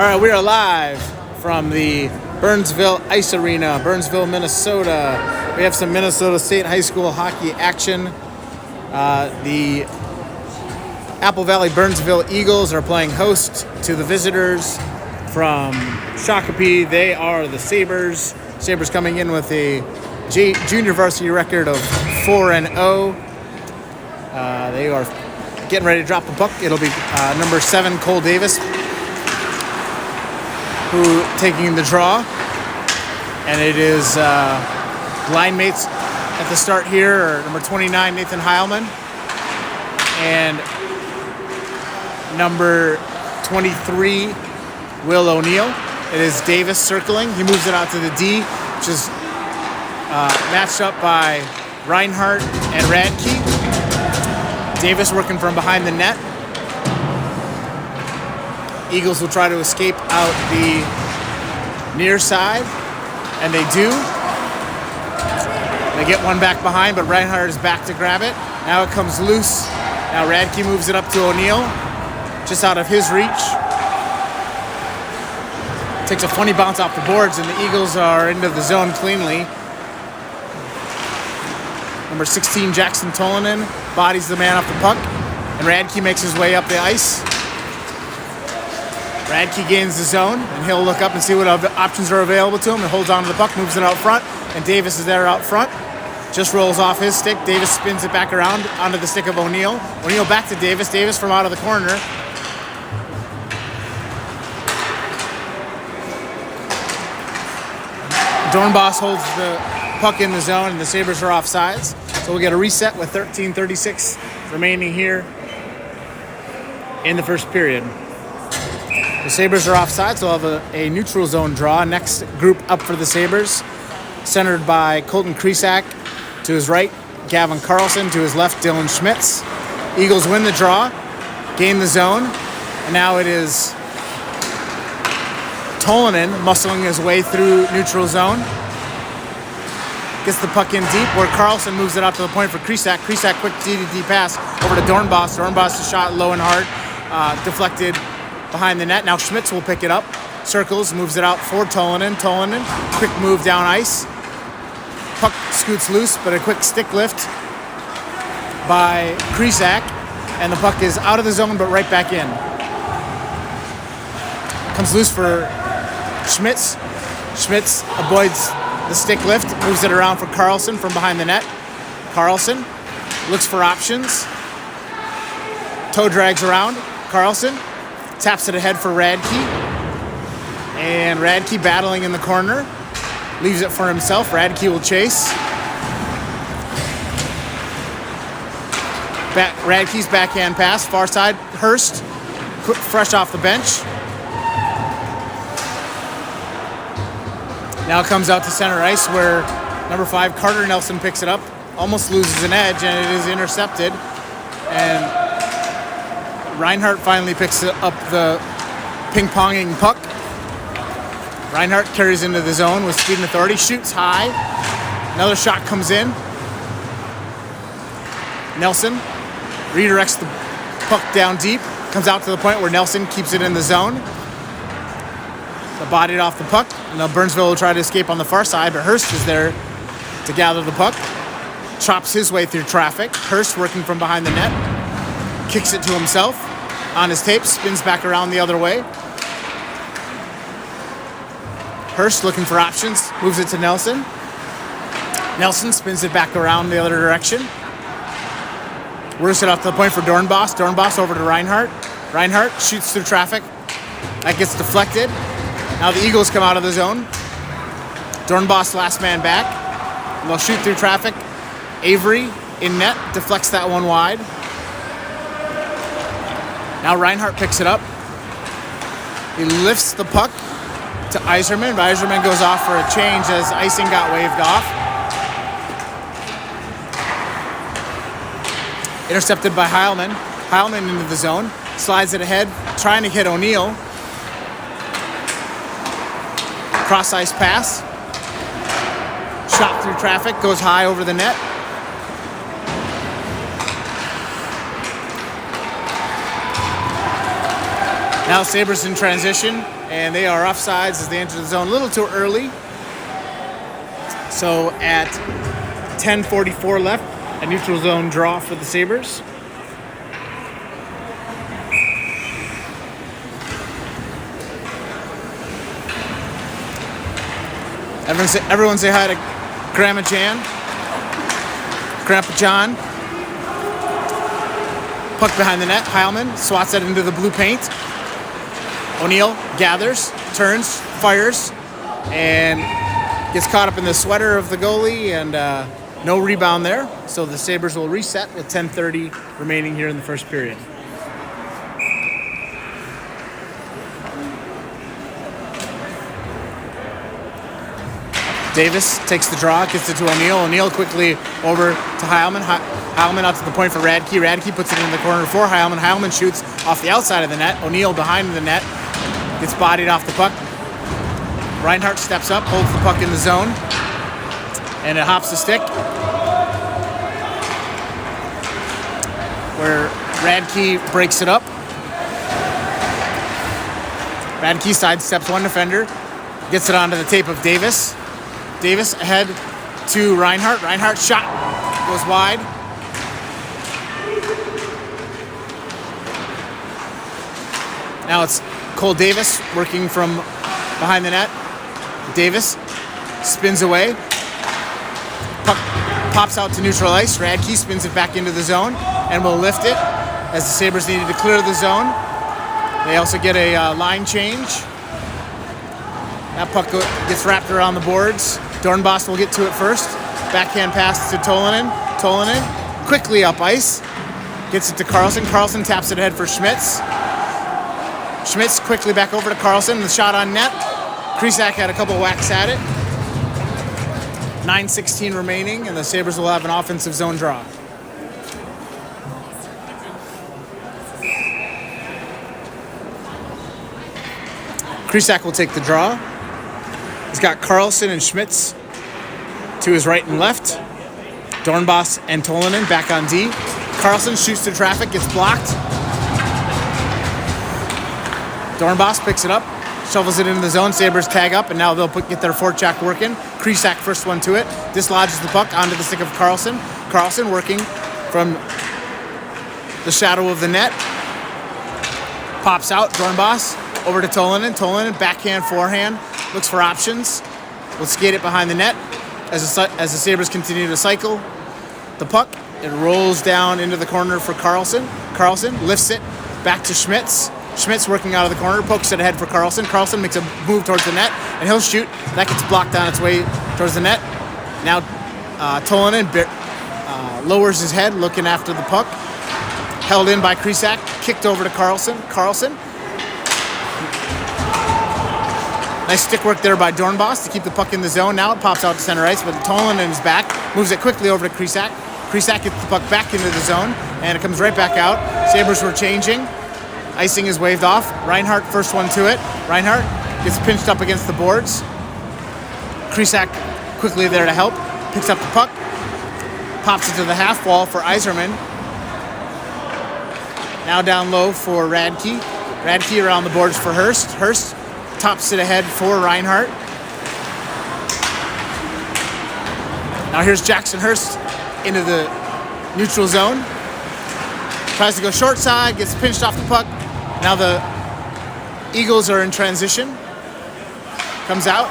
All right, we are live from the Burnsville Ice Arena, Burnsville, Minnesota. We have some Minnesota State High School hockey action. The Apple Valley-Burnsville Eagles are playing host to the visitors from Shakopee. They are the Sabers. Sabers coming in with a junior varsity record of 4-0. They are getting ready to drop the puck. It'll be number 7, Cole Davis, who taking the draw. And it is line mates at the start here are number 29, Nathan Heilman, and number 23, Will O'Neill. It is Davis circling. He moves it out to the D, which is matched up by Reinhardt and Radke. Davis working from behind the net. Eagles will try to escape out the near side, and they do. They get one back behind, but Reinhardt is back to grab it. Now it comes loose. Now Radke moves it up to O'Neill, just out of his reach. Takes a funny bounce off the boards, and the Eagles are into the zone cleanly. Number 16, Jackson Tolanen, bodies the man off the puck, and Radke makes his way up the ice. Radke gains the zone, and he'll look up and see what options are available to him, and holds on to the puck, moves it out front, and Davis is there out front. Just rolls off his stick. Davis spins it back around onto the stick of O'Neill. O'Neill back to Davis. Davis from out of the corner. Dornbos holds the puck in the zone, and the Sabres are offsides. So we'll get a reset with 13:36 remaining here in the first period. The Sabres are offside, so we'll have a neutral zone draw. Next group up for the Sabres, centered by Colton Krisak to his right, Gavin Carlson to his left, Dylan Schmitz. Eagles win the draw, gain the zone, and now it is Tolanen muscling his way through neutral zone. Gets the puck in deep, where Carlson moves it out to the point for Krisak. Krisak, quick DDD pass over to Dornbos. Dornbos' shot low and hard, deflected behind the net. Now Schmitz will pick it up, circles, moves it out for Tolanen. Tolanen, quick move down ice. Puck scoots loose, but a quick stick lift by Krisak, and the puck is out of the zone, but right back in. Comes loose for Schmitz. Schmitz avoids the stick lift, moves it around for Carlson from behind the net. Carlson looks for options. Toe drags around. Carlson taps it ahead for Radke. And Radke battling in the corner. Leaves it for himself. Radke will chase. Radke's backhand pass. Far side. Hurst, fresh off the bench. Now it comes out to center ice, where number 5, Carter Nelson, picks it up. Almost loses an edge, and it is intercepted. And Reinhardt finally picks up the ping-ponging puck. Reinhardt carries into the zone with speed and authority, shoots high. Another shot comes in. Nelson redirects the puck down deep, comes out to the point where Nelson keeps it in the zone. The bodied off the puck, and now Burnsville will try to escape on the far side, but Hurst is there to gather the puck. Chops his way through traffic. Hurst working from behind the net. Kicks it to himself on his tape, spins back around the other way. Hurst looking for options, moves it to Nelson. Nelson spins it back around the other direction. Works it off to the point for Dornbos. Dornbos over to Reinhardt. Reinhardt shoots through traffic. That gets deflected. Now the Eagles come out of the zone. Dornbos last man back. They'll shoot through traffic. Avery in net, deflects that one wide. Now Reinhardt picks it up. He lifts the puck to Yzerman, but Yzerman goes off for a change as icing got waved off. Intercepted by Heilman. Heilman into the zone, slides it ahead, trying to hit O'Neill. Cross ice pass. Shot through traffic, goes high over the net. Now Sabers in transition, and they are offsides as they enter the zone a little too early. So at 10:44 left, a neutral zone draw for the Sabers. Everyone say hi to Grandma Jan. Grandpa John. Puck behind the net. Heilman swats it into the blue paint. O'Neill gathers, turns, fires, and gets caught up in the sweater of the goalie, and no rebound there. So the Sabers will reset with 10:30 remaining here in the first period. Davis takes the draw, gets it to O'Neill. O'Neill quickly over to Heilman. Heilman out to the point for Radke. Radke puts it in the corner for Heilman. Heilman shoots off the outside of the net. O'Neill behind the net. Gets bodied off the puck. Reinhart steps up, holds the puck in the zone. And it hops the stick. Where Radke breaks it up. Radke sidesteps one defender. Gets it onto the tape of Davis. Davis ahead to Reinhart. Reinhart's shot goes wide. Now it's Cole Davis working from behind the net. Davis spins away. Puck pops out to neutral ice. Radke spins it back into the zone and will lift it as the Sabres needed to clear the zone. They also get a line change. That puck gets wrapped around the boards. Dornbos will get to it first. Backhand pass to Tolvanen. Tolvanen quickly up ice. Gets it to Carlson. Carlson taps it ahead for Schmitz. Schmitz quickly back over to Carlson. The shot on net. Krisak had a couple whacks at it. 9:16 remaining, and the Sabres will have an offensive zone draw. Krisak will take the draw. He's got Carlson and Schmitz to his right and left. Dornbos and Tolvanen back on D. Carlson shoots to traffic, gets blocked. Dornbos picks it up, shovels it into the zone. Sabres tag up, and now they'll get their forecheck working. Krisak first one to it, dislodges the puck onto the stick of Carlson. Carlson working from the shadow of the net. Pops out, Dornbos over to Tolvanen. Tolvanen backhand, forehand, looks for options. Will skate it behind the net as the Sabres continue to cycle the puck. It rolls down into the corner for Carlson. Carlson lifts it back to Schmitz. Schmitz working out of the corner, pokes it ahead for Carlson. Carlson makes a move towards the net, and he'll shoot. That gets blocked on its way towards the net. Now Tolvanen lowers his head, looking after the puck. Held in by Krisak, kicked over to Carlson. Carlson. Nice stick work there by Dornbos to keep the puck in the zone. Now it pops out to center ice, but Tolvanen is back, moves it quickly over to Krisak. Krisak gets the puck back into the zone, and it comes right back out. Sabres were changing. Icing is waved off. Reinhart first one to it. Reinhart gets pinched up against the boards. Krisak quickly there to help. Picks up the puck. Pops it to the half wall for Yzerman. Now down low for Radke. Radke around the boards for Hurst. Hurst tops it ahead for Reinhart. Now here's Jackson Hurst into the neutral zone. Tries to go short side, gets pinched off the puck. Now the Eagles are in transition. Comes out,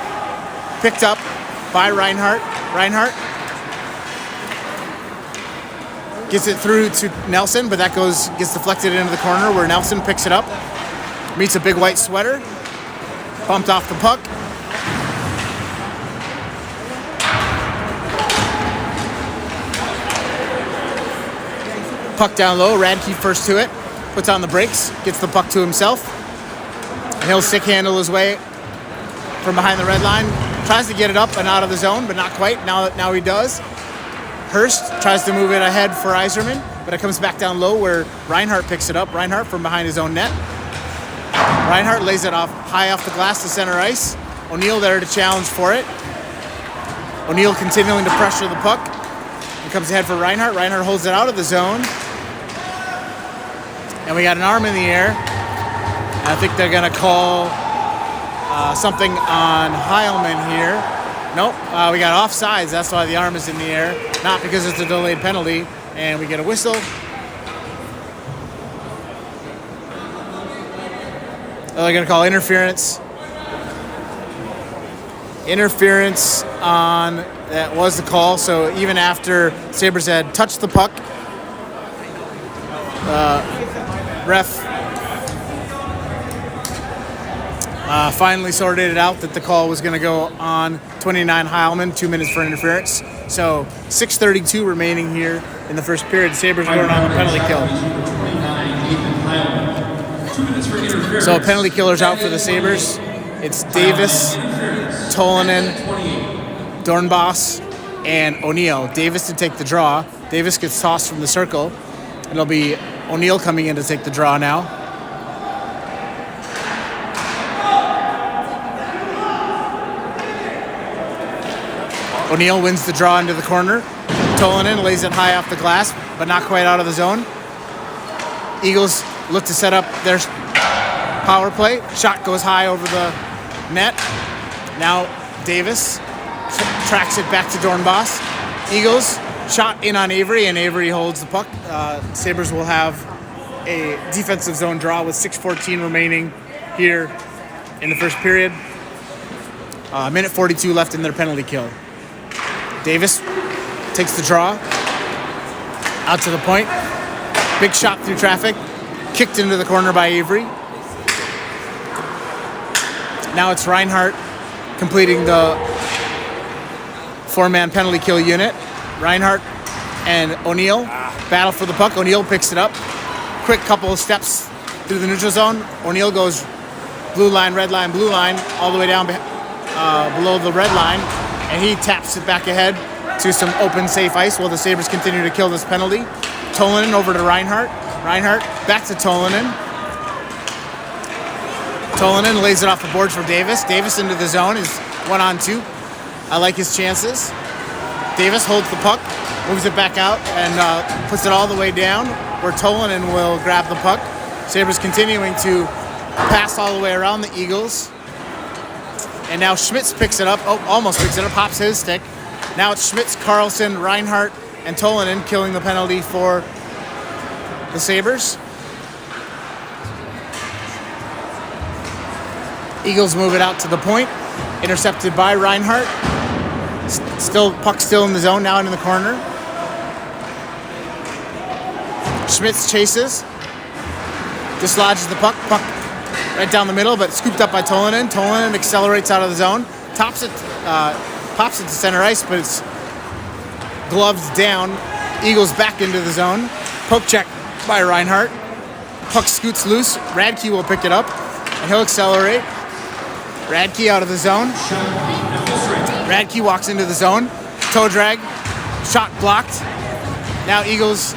picked up by Reinhart. Reinhart gets it through to Nelson, but that gets deflected into the corner where Nelson picks it up. Meets a big white sweater. Bumped off the puck. Puck down low, Radke first to it. Puts on the brakes, gets the puck to himself. And he'll stick handle his way from behind the red line. Tries to get it up and out of the zone, but not quite. Now he does. Hurst tries to move it ahead for Yzerman, but it comes back down low where Reinhart picks it up. Reinhart from behind his own net. Reinhart lays it high off the glass to center ice. O'Neill there to challenge for it. O'Neill continuing to pressure the puck. It comes ahead for Reinhart. Reinhart holds it out of the zone. And we got an arm in the air. I think they're going to call something on Heilman here. Nope, we got offsides. That's why the arm is in the air. Not because it's a delayed penalty. And we get a whistle. They're going to call interference. Interference on, that was the call. So even after Sabres had touched the puck, ref finally sorted it out that the call was going to go on 29 Heilman, 2 minutes for interference. So 6:32 remaining here in the first period. Sabres going on the penalty kill. So penalty killer's out for the Sabres. It's Davis, Tolonen, Dornbos, and O'Neill. Davis to take the draw. Davis gets tossed from the circle. It'll be O'Neill coming in to take the draw now. O'Neill wins the draw into the corner. Tolonen lays it high off the glass, but not quite out of the zone. Eagles look to set up their power play. Shot goes high over the net. Now Davis tracks it back to Dornbos. Eagles shot in on Avery, and Avery holds the puck. Sabres will have a defensive zone draw with 6:14 remaining here in the first period. Minute 42 left in their penalty kill. Davis takes the draw out to the point. Big shot through traffic. Kicked into the corner by Avery. Now it's Reinhart completing the 4-man penalty kill unit. Reinhart and O'Neill battle for the puck. O'Neill picks it up. Quick couple of steps through the neutral zone. O'Neill goes blue line, blue line, all the way down below the red line. And he taps it back ahead to some open, safe ice while the Sabres continue to kill this penalty. Tolonen over to Reinhart. Reinhart back to Tolonen. Tolonen lays it off the boards for Davis. Davis into the zone is 1-on-2. I like his chances. Davis holds the puck, moves it back out, and puts it all the way down where Tolonen will grab the puck. Sabres continuing to pass all the way around the Eagles. And now Schmitz picks it up. Oh, almost picks it up. Pops his stick. Now it's Schmitz, Carlson, Reinhart, and Tolonen killing the penalty for the Sabres. Eagles move it out to the point. Intercepted by Reinhart. Puck still in the zone, now in the corner. Schmitz chases. Dislodges the puck. Puck right down the middle, but scooped up by Tolonen. Tolonen accelerates out of the zone. Pops it to center ice, but it's gloved down. Eagles back into the zone. Poke check by Reinhart. Puck scoots loose. Radke will pick it up, and he'll accelerate. Radke out of the zone. Radke walks into the zone. Toe drag. Shot blocked. Now Eagles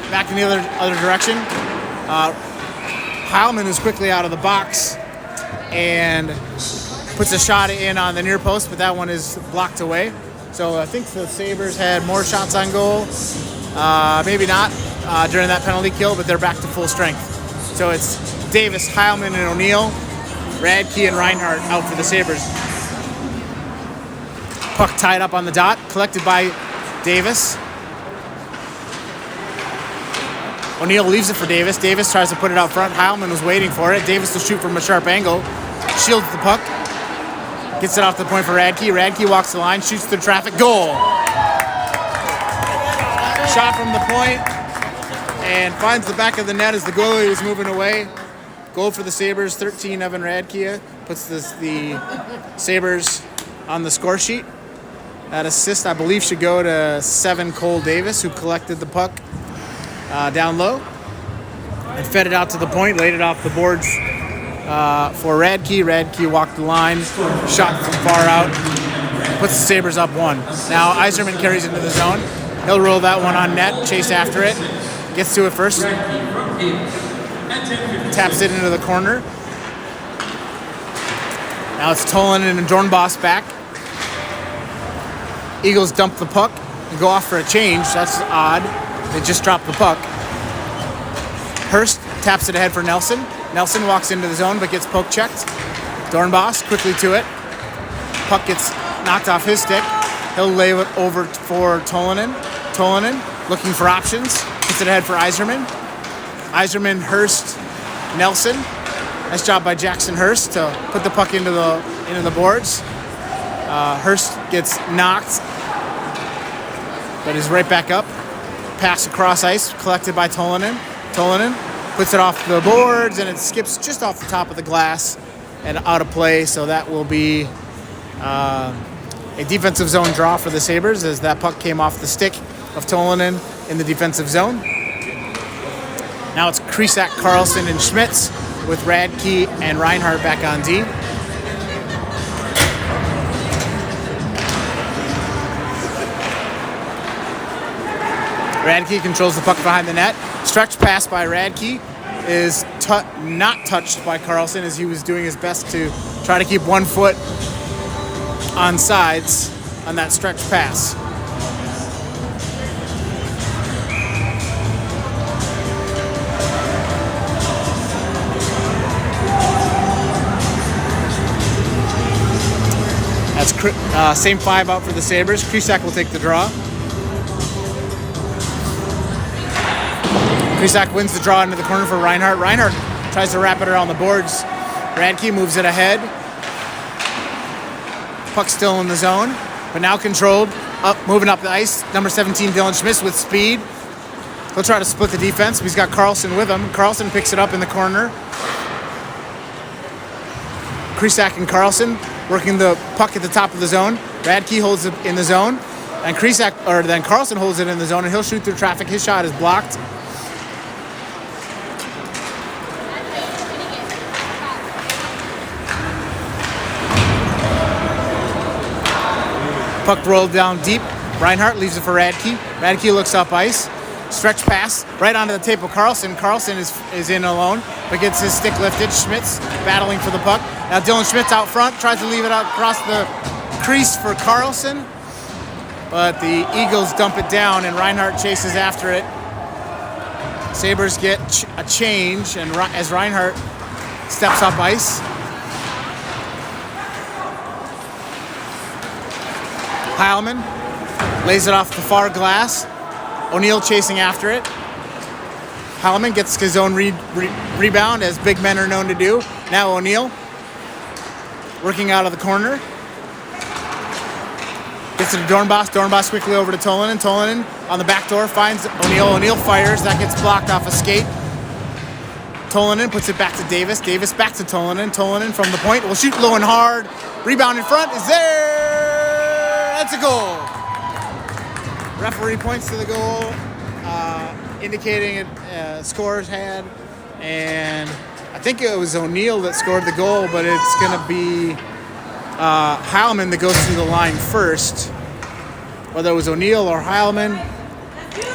back in the other direction. Heilman is quickly out of the box and puts a shot in on the near post, but that one is blocked away. So I think the Sabres had more shots on goal. Maybe not during that penalty kill, but they're back to full strength. So it's Davis, Heilman, and O'Neill. Radke and Reinhart out for the Sabres. Puck tied up on the dot, collected by Davis. O'Neill leaves it for Davis. Davis tries to put it out front. Heilman was waiting for it. Davis will shoot from a sharp angle. Shields the puck. Gets it off the point for Radke. Radke walks the line, shoots through traffic. Goal! Shot from the point and finds the back of the net as the goalie was moving away. Goal for the Sabres, 13, Evan Radke. Puts the Sabres on the score sheet. That assist, I believe, should go to 7, Cole Davis, who collected the puck down low and fed it out to the point, laid it off the boards for Radke. Radke walked the line, shot from far out, puts the Sabres up 1. Now Yzerman carries into the zone. He'll roll that one on net, chase after it, gets to it first, taps it into the corner. Now it's Tolonen and Dornbos back. Eagles dump the puck and go off for a change. That's odd. They just dropped the puck. Hurst taps it ahead for Nelson. Nelson walks into the zone but gets poke checked. Dornbos quickly to it. Puck gets knocked off his stick. He'll lay it over for Tolanen. Tolanen looking for options. Puts it ahead for Yzerman. Yzerman, Hurst, Nelson. Nice job by Jackson Hurst to put the puck into the boards. Hurst gets knocked, but is right back up. Pass across ice, collected by Tolanen. Tolanen puts it off the boards, and it skips just off the top of the glass and out of play. So that will be a defensive zone draw for the Sabres, as that puck came off the stick of Tolanen in the defensive zone. Now it's Krisak, Carlson, and Schmitz with Radke and Reinhardt back on D. Radke controls the puck behind the net. Stretch pass by Radke is not touched by Carlson, as he was doing his best to try to keep 1 foot on sides on that stretch pass. That's same 5 out for the Sabres. Krisak will take the draw. Krisak wins the draw into the corner for Reinhardt. Reinhardt tries to wrap it around the boards. Radke moves it ahead. Puck still in the zone, but now controlled. Moving up the ice. Number 17, Dylan Schmitz with speed. He'll try to split the defense, but he's got Carlson with him. Carlson picks it up in the corner. Krisak and Carlson working the puck at the top of the zone. Radke holds it in the zone, and then Carlson holds it in the zone, and he'll shoot through traffic. His shot is blocked. Puck rolled down deep. Reinhardt leaves it for Radke. Radke looks up ice. Stretch pass right onto the tape of Carlson. Carlson is in alone, but gets his stick lifted. Schmitz battling for the puck. Now Dylan Schmitz out front, tries to leave it out across the crease for Carlson, but the Eagles dump it down, and Reinhardt chases after it. Sabres get a change, and as Reinhardt steps up ice. Heilman lays it off the far glass. O'Neill chasing after it. Heilman gets his own rebound, as big men are known to do. Now O'Neill working out of the corner. Gets it to Dornbos. Dornbos quickly over to Tolanen. Tolanen on the back door finds O'Neill. O'Neill fires. That gets blocked off a skate. Tolanen puts it back to Davis. Davis back to Tolanen. Tolanen from the point will shoot low and hard. Rebound in front is there. That's a goal. Referee points to the goal, indicating a scorer's had, and I think it was O'Neill that scored the goal, but it's going to be Heilman that goes through the line first. Whether it was O'Neill or Heilman,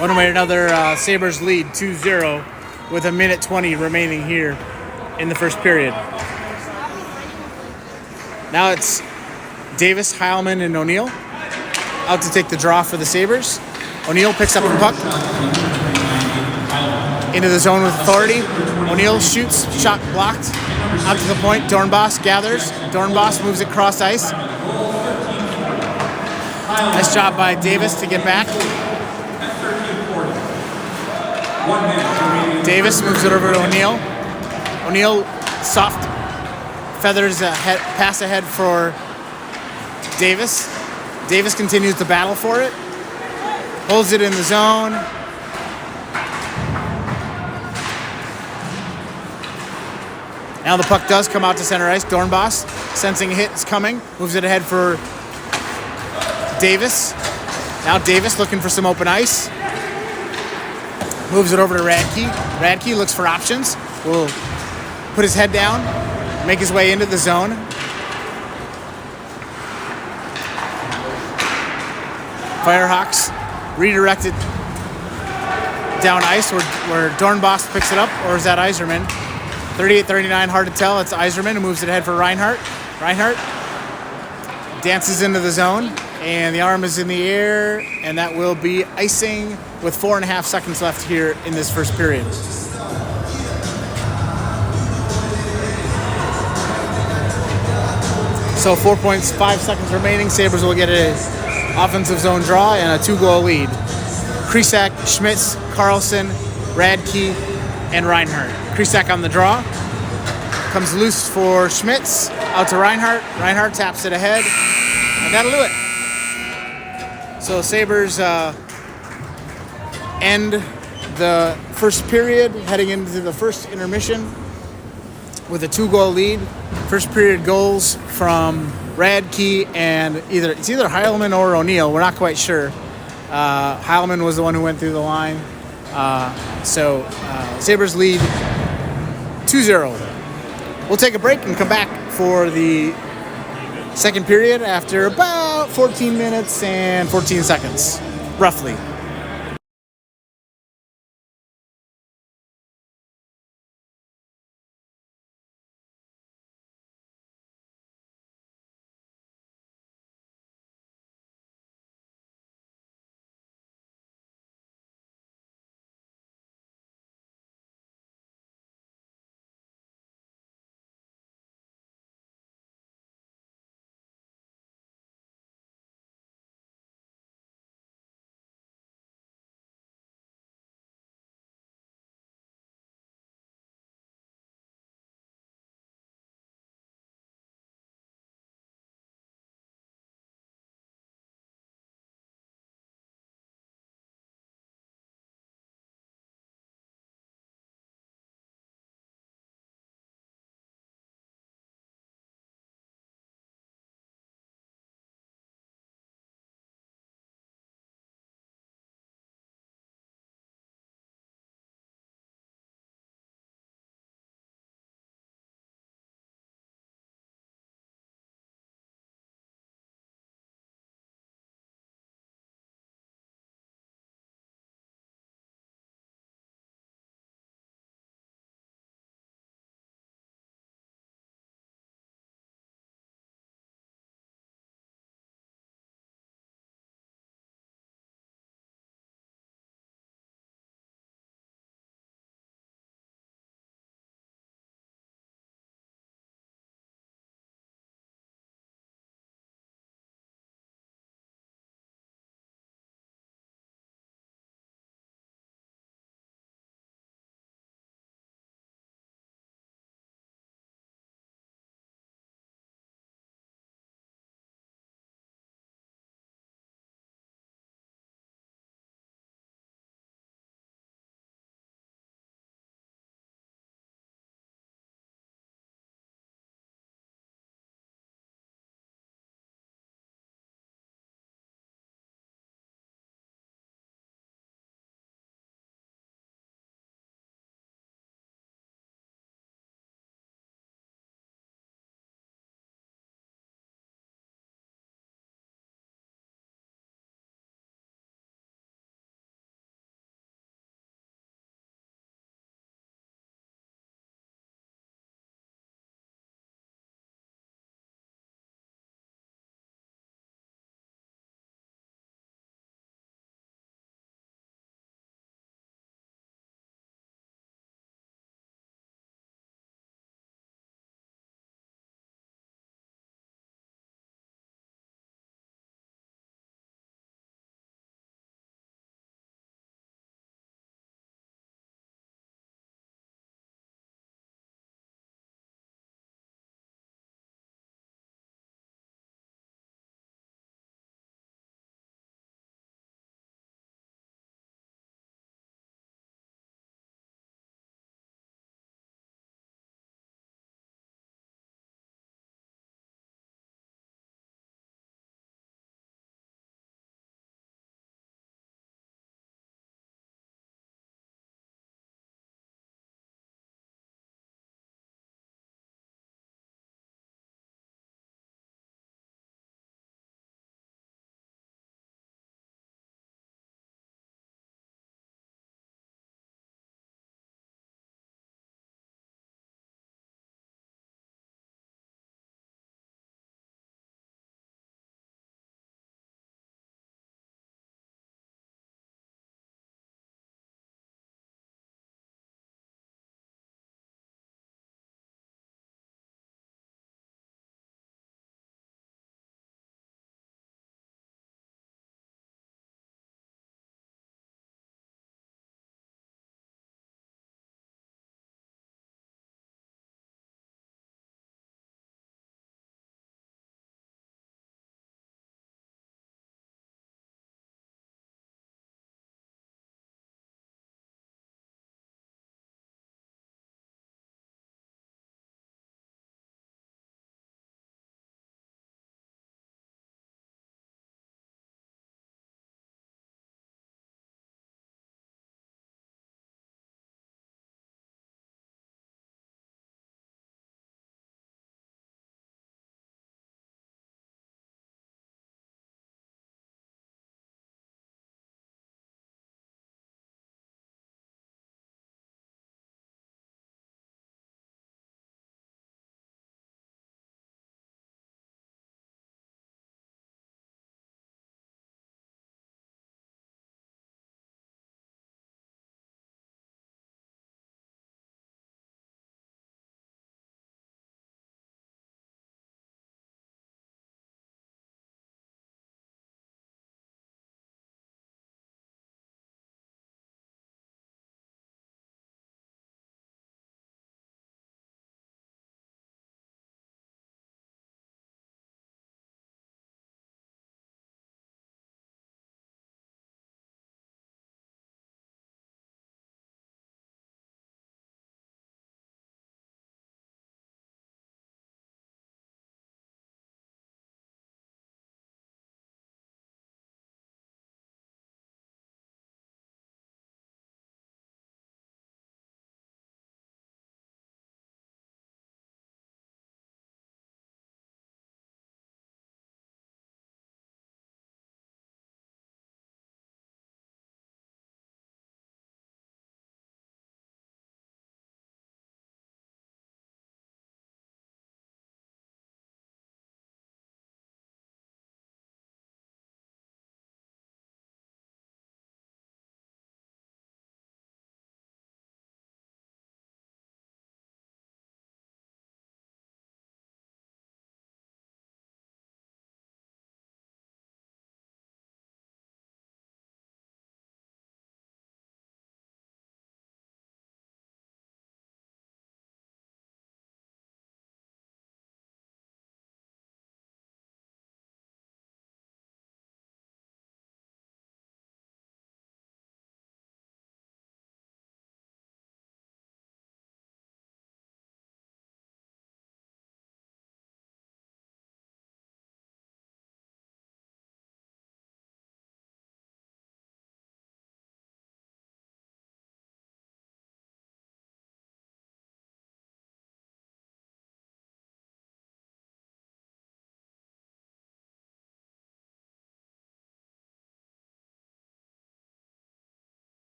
one way or another, Sabres lead 2-0 with 1:20 remaining here in the first period. Now it's Davis, Heilman, and O'Neill out to take the draw for the Sabres. O'Neill picks up the puck into the zone with authority. O'Neill shoots, shot blocked. Out to the point, Dornbos gathers. Dornbos moves it cross ice. Nice job by Davis to get back. Davis moves it over to O'Neill. O'Neill soft feathers a pass ahead for Davis. Davis continues to battle for it. Holds it in the zone. Now the puck does come out to center ice. Dornbos, sensing a hit is coming, moves it ahead for Davis. Now Davis looking for some open ice. Moves it over to Radke. Radke looks for options. Will put his head down, make his way into the zone. Firehawks redirected down ice where Dornbos picks it up, or is that Yzerman? 38-39, hard to tell. It's Yzerman who moves it ahead for Reinhardt. Reinhardt dances into the zone, and the arm is in the air, and that will be icing with 4.5 seconds left here in this first period. So 4.5 seconds remaining. Sabres will get an offensive zone draw and a 2-goal lead. Krisak, Schmitz, Carlson, Radke, and Reinhart. Krisak on the draw. Comes loose for Schmitz. Out to Reinhart. Reinhart taps it ahead. And that'll do it. So Sabres end the first period, heading into the first intermission with a 2-goal lead. First period goals from Radke and it's either Heilman or O'Neill. We're not quite sure. Heilman was the one who went through the line. So Sabres lead 2-0. We'll take a break and come back for the second period after about 14 minutes and 14 seconds, roughly.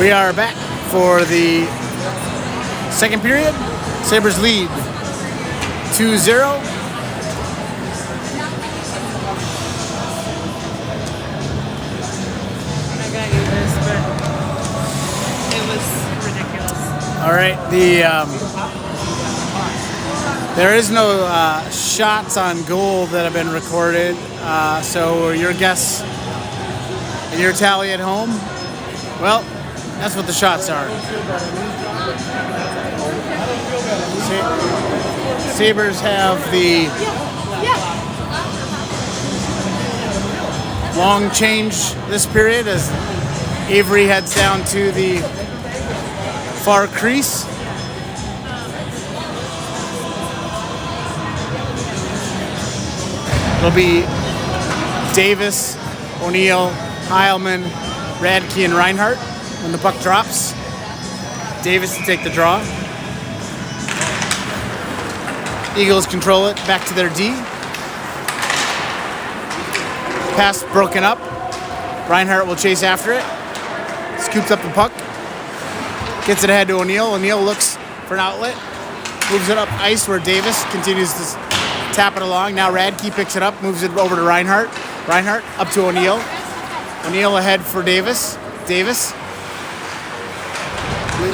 We are back for the second period. Sabers lead 2-0. I got you this, but it was ridiculous. All right, there is no shots on goal that have been recorded, so your guess and your tally at home, well, that's what the shots are. Sabers have the long change this period as Avery heads down to the far crease. It'll be Davis, O'Neill, Heilman, Radke, and Reinhardt when the puck drops. Davis to take the draw. Eagles control it back to their D. Pass broken up. Reinhardt will chase after it. Scoops up the puck. Gets it ahead to O'Neill. O'Neill looks for an outlet. Moves it up ice where Davis continues to tap it along. Now Radke picks it up, moves it over to Reinhardt. Reinhardt up to O'Neill. O'Neill ahead for Davis. Davis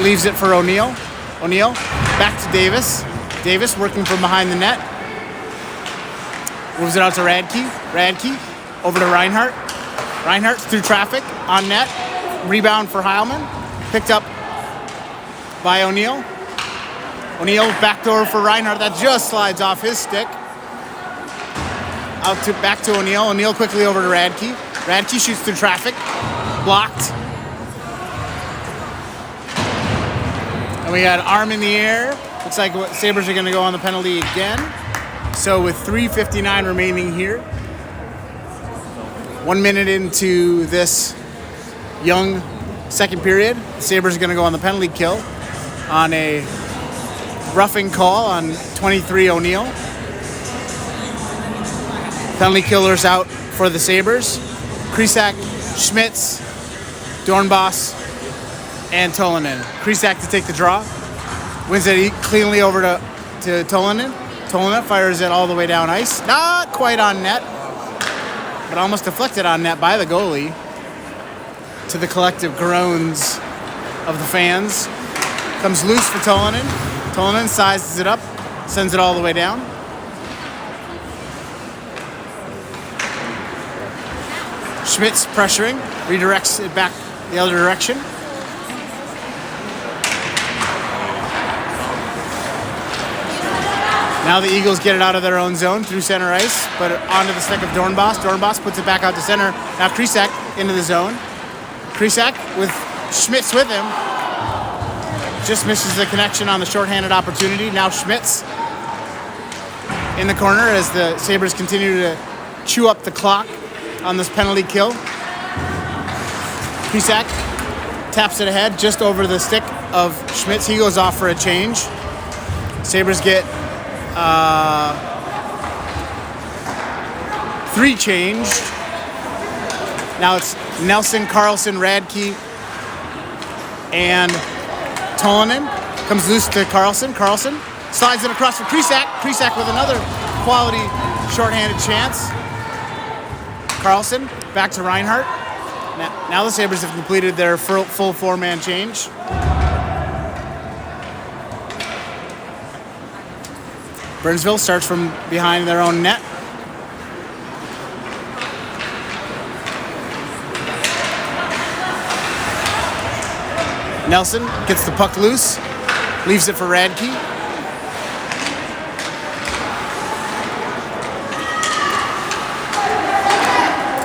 leaves it for O'Neill. O'Neill back to Davis. Davis working from behind the net. Moves it out to Radke. Radke over to Reinhardt. Reinhardt through traffic on net. Rebound for Heilman. Picked up by O'Neill. O'Neill backdoor for Reinhardt. That just slides off his stick. Back to O'Neill. O'Neill quickly over to Radke. Radke shoots through traffic. Blocked. And we got arm in the air. Looks like Sabres are going to go on the penalty again. So with 3:59 remaining here, 1 minute into this young second period, the Sabres are going to go on the penalty kill on a roughing call on 23 O'Neill. Penalty killers out for the Sabres. Krisak, Schmitz, Dornbos, and Tolanen. Krisak to take the draw. Wins it cleanly over to Tolanen. Tolanen fires it all the way down ice. Not quite on net, but almost deflected on net by the goalie, to the collective groans of the fans. Comes loose for Tolanen. Tolanen sizes it up, sends it all the way down. Schmitz pressuring, redirects it back the other direction. Now the Eagles get it out of their own zone through center ice, but onto the stick of Dornbos. Dornbos puts it back out to center. Now Krisak into the zone. Krisak with Schmitz with him. Just misses the connection on the shorthanded opportunity. Now Schmitz in the corner as the Sabres continue to chew up the clock on this penalty kill. Krisak taps it ahead just over the stick of Schmitz. He goes off for a change. Sabres get 3 changed. Now it's Nelson, Carlson, Radke, and Tolanen. Comes loose to Carlson. Carlson slides it across for Krisak. Krisak with another quality shorthanded chance. Carlson back to Reinhardt. Now the Sabres have completed their full 4-man change. Burnsville starts from behind their own net. Nelson gets the puck loose, leaves it for Radke.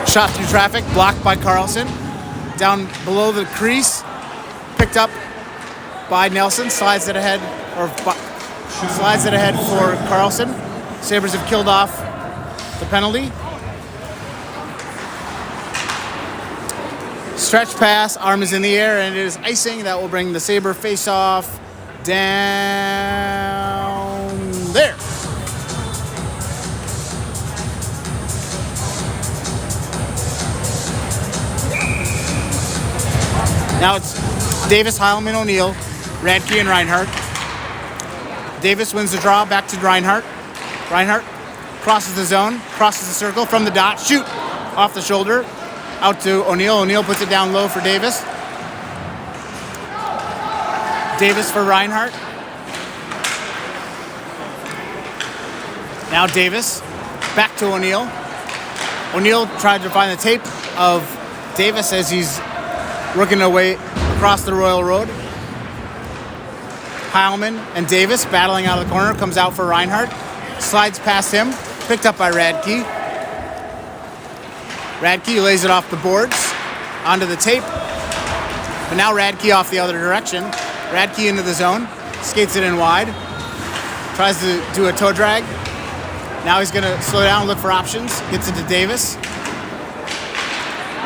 Shot through traffic, blocked by Carlson. Down below the crease, picked up by Nelson, slides it ahead for Carlson. Sabres have killed off the penalty. Stretch pass, arm is in the air, and it is icing. That will bring the Sabre face-off down there. Now it's Davis, Heilman, O'Neill, Radke, and Reinhardt. Davis wins the draw, back to Reinhardt. Reinhardt crosses the zone, crosses the circle from the dot, shoot off the shoulder, out to O'Neill. O'Neill puts it down low for Davis. Davis for Reinhardt. Now Davis, back to O'Neill. O'Neill tried to find the tape of Davis as he's working away across the Royal Road. Heilman and Davis battling out of the corner, comes out for Reinhardt, slides past him, picked up by Radke. Radke lays it off the boards, onto the tape, but now Radke off the other direction. Radke into the zone, skates it in wide, tries to do a toe drag. Now he's gonna slow down, look for options, gets it to Davis.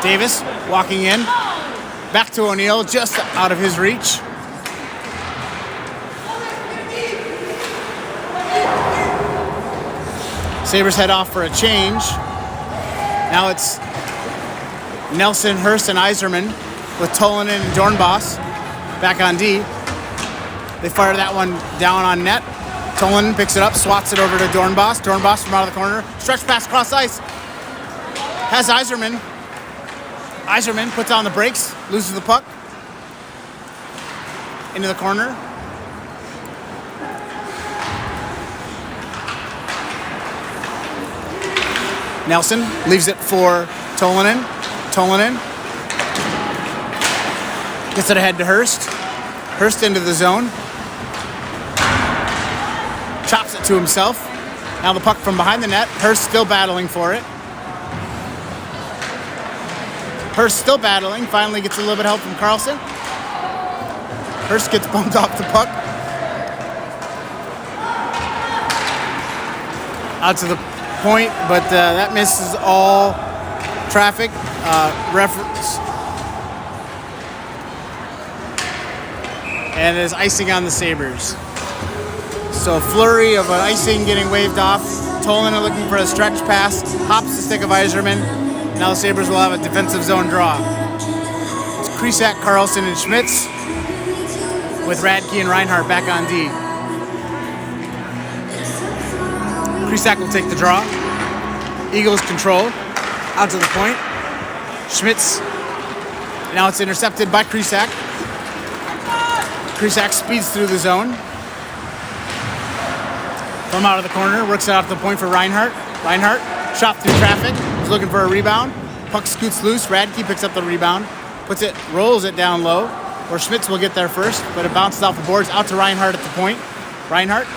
Davis walking in, back to O'Neill, just out of his reach. Sabers head off for a change. Now it's Nelson, Hurst, and Iserman with Tolanen and Dornbos back on D. They fire that one down on net. Tolanen picks it up, swats it over to Dornbos. Dornbos from out of the corner. Stretch pass across ice. Has Iserman. Iserman puts on the brakes, loses the puck. Into the corner. Nelson leaves it for Tolanen. Tolanen gets it ahead to Hurst. Hurst into the zone. Chops it to himself. Now the puck from behind the net. Hurst still battling for it. Hurst still battling. Finally gets a little bit of help from Carlson. Hurst gets bumped off the puck. Out to the point, but that misses all traffic. Reference. And is icing on the Sabers. So a flurry of an icing getting waved off. Tolanen looking for a stretch pass. Hops the stick of Iserman. Now the Sabers will have a defensive zone draw. It's Krisak, Carlson, and Schmitz with Radke and Reinhardt back on D. Krisak will take the draw. Eagles control. Out to the point. Schmitz. Now it's intercepted by Krisak. Krisak speeds through the zone. From out of the corner. Works it out to the point for Reinhardt. Reinhardt. Shot through traffic. He's looking for a rebound. Puck scoots loose. Radke picks up the rebound. Puts it, rolls it down low. Or Schmitz will get there first. But it bounces off the boards. Out to Reinhardt at the point. Reinhardt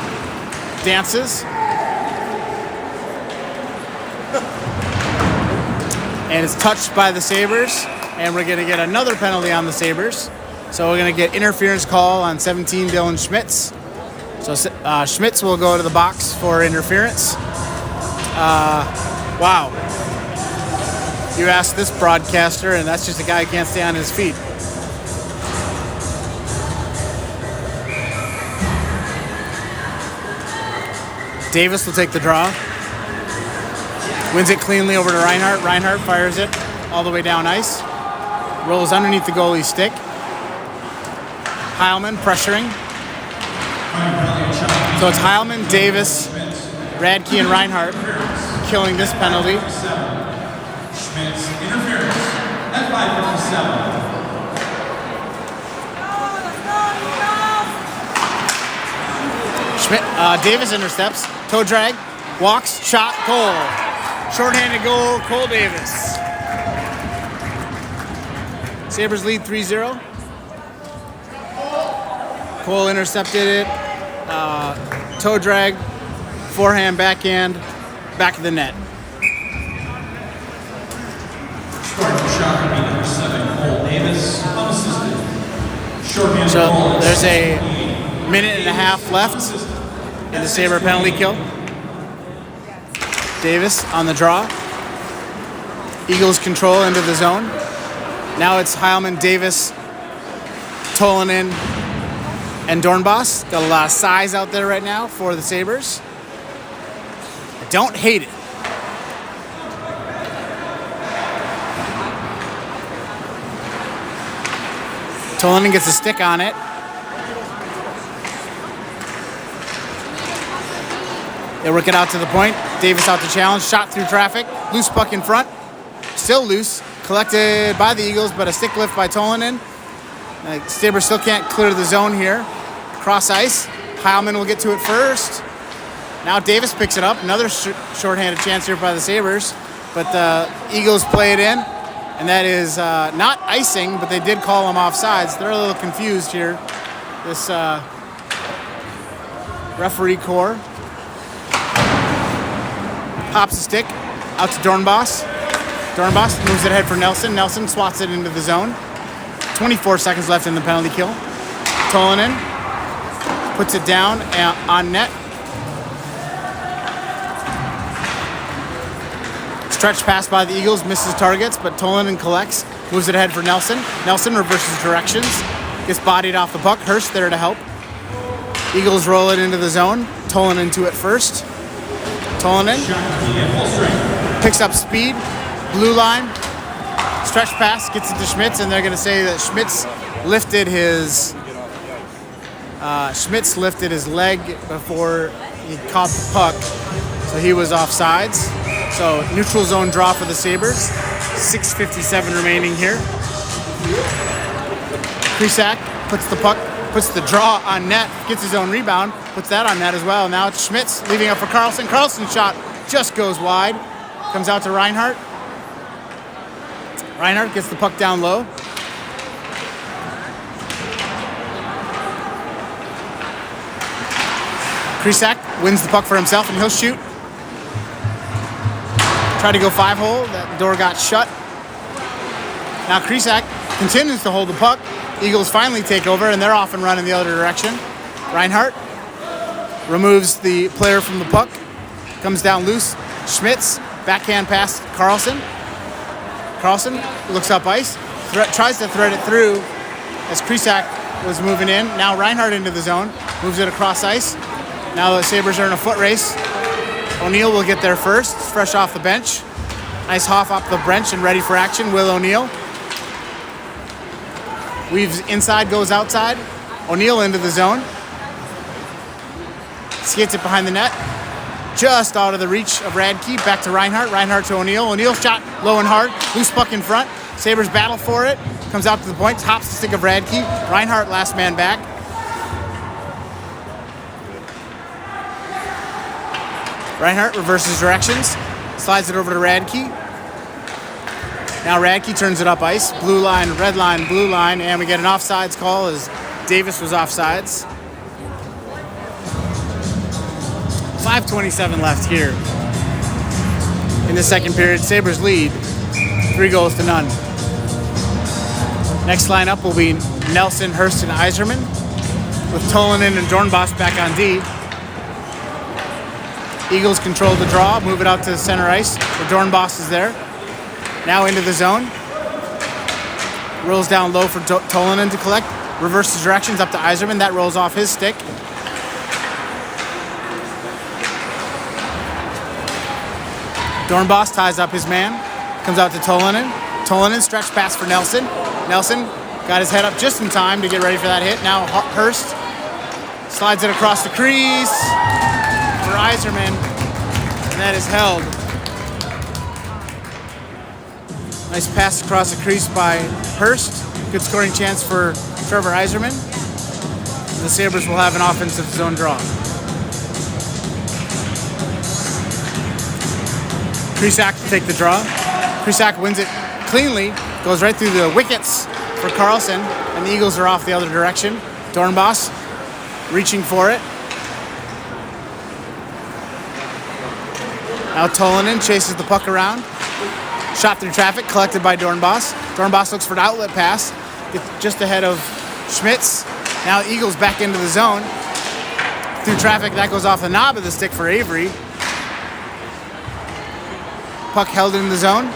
dances. And it's touched by the Sabers. And we're going to get another penalty on the Sabers. So we're going to get interference call on 17, Dylan Schmitz. So Schmitz will go to the box for interference. Wow. You asked this broadcaster, and that's just a guy who can't stay on his feet. Davis will take the draw. Wins it cleanly over to Reinhardt. Reinhardt fires it all the way down ice. Rolls underneath the goalie's stick. Heilman pressuring. So it's Heilman, Davis, Radke, and Reinhardt killing this penalty. Schmitz interference at 5:57. Davis intercepts. Toe drag. Walks. Shot. Goal. Shorthanded goal. Cole Davis. Sabres lead 3-0. Cole intercepted it. Toe drag. Forehand, backhand. Back of the net. Starting for Shakopee, number 7, Cole Davis, unassisted. Shorthand So goal. there's a minute and a half left in the Sabre penalty kill. Davis on the draw. Eagles control into the zone. Now it's Heilman, Davis, Tolanen, and Dornbos. Got a lot of size out there right now for the Sabres. I don't hate it. Tolanen gets a stick on it. They work it out to the point. Davis out to challenge. Shot through traffic. Loose puck in front. Still loose. Collected by the Eagles, but a stick lift by Tolanen. Sabers still can't clear the zone here. Cross ice. Heilman will get to it first. Now Davis picks it up. Another shorthanded chance here by the Sabers. But the Eagles play it in. And that is not icing, but they did call them offsides. They're a little confused here. This referee corps. Pops a stick out to Dornbos. Dornbos moves it ahead for Nelson. Nelson swats it into the zone. 24 seconds left in the penalty kill. Tolanen puts it down on net. Stretch pass by the Eagles, misses targets, but Tolanen collects, moves it ahead for Nelson. Nelson reverses directions, gets bodied off the puck. Hurst there to help. Eagles roll it into the zone. Tolanen to it first. Tolanen picks up speed, blue line, stretch pass, gets it to Schmitz, and they're going to say that Schmitz lifted his leg before he caught the puck, so he was offsides. So neutral zone draw for the Sabers. 6:57 remaining here. Krisak puts the draw on net, gets his own rebound, puts that on net as well. Now it's Schmitz leaving up for Carlson. Carlson's shot just goes wide. Comes out to Reinhardt. Reinhardt gets the puck down low. Krisak wins the puck for himself and he'll shoot. Tried to go 5-hole. That door got shut. Now Krisak continues to hold the puck. Eagles finally take over and they're off and running the other direction. Reinhardt removes the player from the puck. Comes down loose. Schmitz, backhand pass Carlson. Carlson looks up ice. Tries to thread it through as Krisak was moving in. Now Reinhardt into the zone. Moves it across ice. Now the Sabres are in a foot race. O'Neill will get there first, fresh off the bench. Nice hoff off the bench and ready for action. Will O'Neill. Weaves inside, goes outside. O'Neill into the zone. Skates it behind the net. Just out of the reach of Radke. Back to Reinhardt. Reinhardt to O'Neill. O'Neill shot low and hard. Loose puck in front. Sabres battle for it. Comes out to the point. Hops the stick of Radke. Reinhardt last man back. Reinhardt reverses directions, slides it over to Radke. Now Radke turns it up ice. Blue line, red line, blue line, and we get an offsides call as Davis was offsides. 5:27 left here in the second period. Sabres lead 3-0. Next lineup will be Nelson, Hurst, and Yzerman with Tolanen and Dornbos back on D. Eagles control the draw, move it out to center ice. The Dornbos is there. Now into the zone. Rolls down low for Tolanen to collect. Reverses directions up to Yzerman. That rolls off his stick. Dornbos ties up his man. Comes out to Tolanen. Tolanen stretch pass for Nelson. Nelson got his head up just in time to get ready for that hit. Now Hurst slides it across the crease for Yzerman, and that is held. Nice pass across the crease by Hurst. Good scoring chance for Trevor Yzerman. The Sabres will have an offensive zone draw. Krisak to take the draw. Krisak wins it cleanly, goes right through the wickets for Carlson, and the Eagles are off the other direction. Dornbos reaching for it. Now Tolanen chases the puck around. Shot through traffic, collected by Dornbos. Dornbos looks for an outlet pass. Gets just ahead of Schmitz. Now Eagles back into the zone. Through traffic, that goes off the knob of the stick for Avery. Puck held in the zone.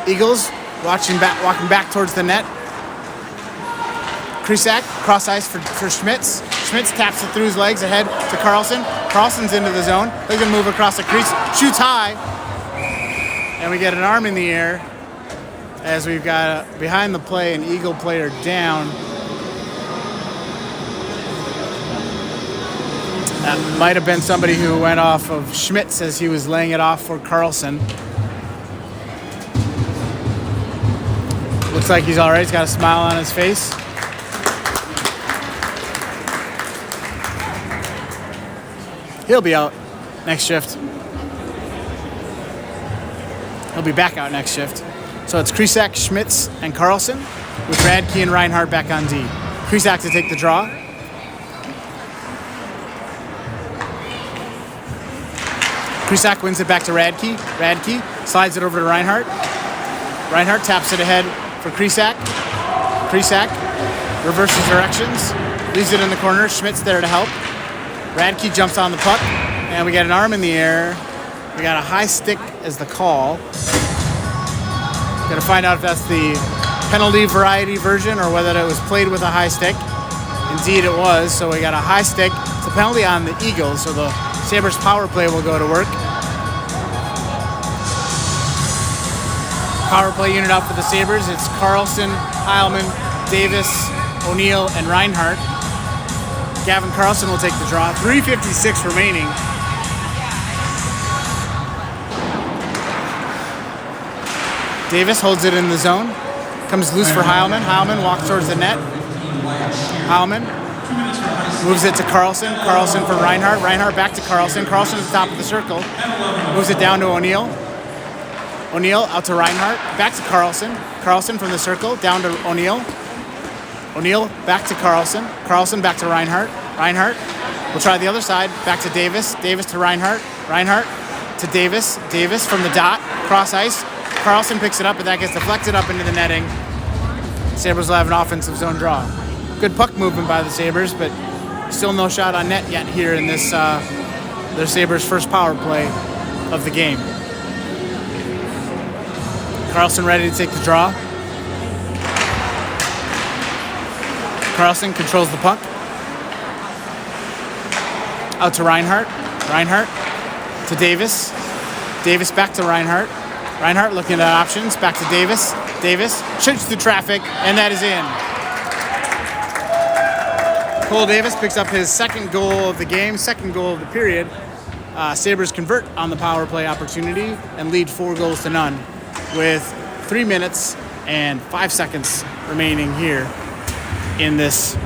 Eagles walking back towards the net. Krisak, cross ice for Schmitz. Schmitz taps it through his legs ahead to Carlson. Carlson's into the zone. They're going to move across the crease. Shoots high. And we get an arm in the air as we've got behind the play an Eagle player down. That might have been somebody who went off of Schmitz as he was laying it off for Carlson. Looks like he's all right. He's got a smile on his face. He'll be out next shift. He'll be back out next shift. So it's Krisak, Schmitz, and Carlson with Radke and Reinhardt back on D. Krisak to take the draw. Krisak wins it back to Radke. Radke slides it over to Reinhardt. Reinhardt taps it ahead for Krisak. Krisak reverses directions, leaves it in the corner. Schmitz there to help. Radke jumps on the puck, and we got an arm in the air. We got a high stick as the call. Got to find out if that's the penalty variety version or whether it was played with a high stick. Indeed it was, so we got a high stick. It's a penalty on the Eagles, so the Sabres power play will go to work. Power play unit out for the Sabres. It's Carlson, Heilman, Davis, O'Neill, and Reinhardt. Gavin Carlson will take the draw. 3:56 remaining. Davis holds it in the zone. Comes loose for Heilman. Heilman walks towards the net. Heilman moves it to Carlson. Carlson for Reinhardt. Reinhardt back to Carlson. Carlson at the top of the circle. Moves it down to O'Neill. O'Neill out to Reinhardt. Back to Carlson. Carlson from the circle. Down to O'Neill. O'Neill back to Carlson. Carlson back to Reinhardt. Reinhardt will try the other side. Back to Davis. Davis to Reinhardt. Reinhardt to Davis. Davis from the dot. Cross ice. Carlson picks it up, but that gets deflected up into the netting. Sabres will have an offensive zone draw. Good puck movement by the Sabres, but still no shot on net yet here in this their Sabres' first power play of the game. Carlson ready to take the draw. Carlson controls the puck. Out to Reinhardt. Reinhardt to Davis. Davis back to Reinhardt. Reinhardt looking at options. Back to Davis. Davis shoots through traffic, and that is in. Cole Davis picks up his second goal of the game, second goal of the period. Sabres convert on the power play opportunity and lead 4-0 with 3 minutes and 5 seconds remaining here in this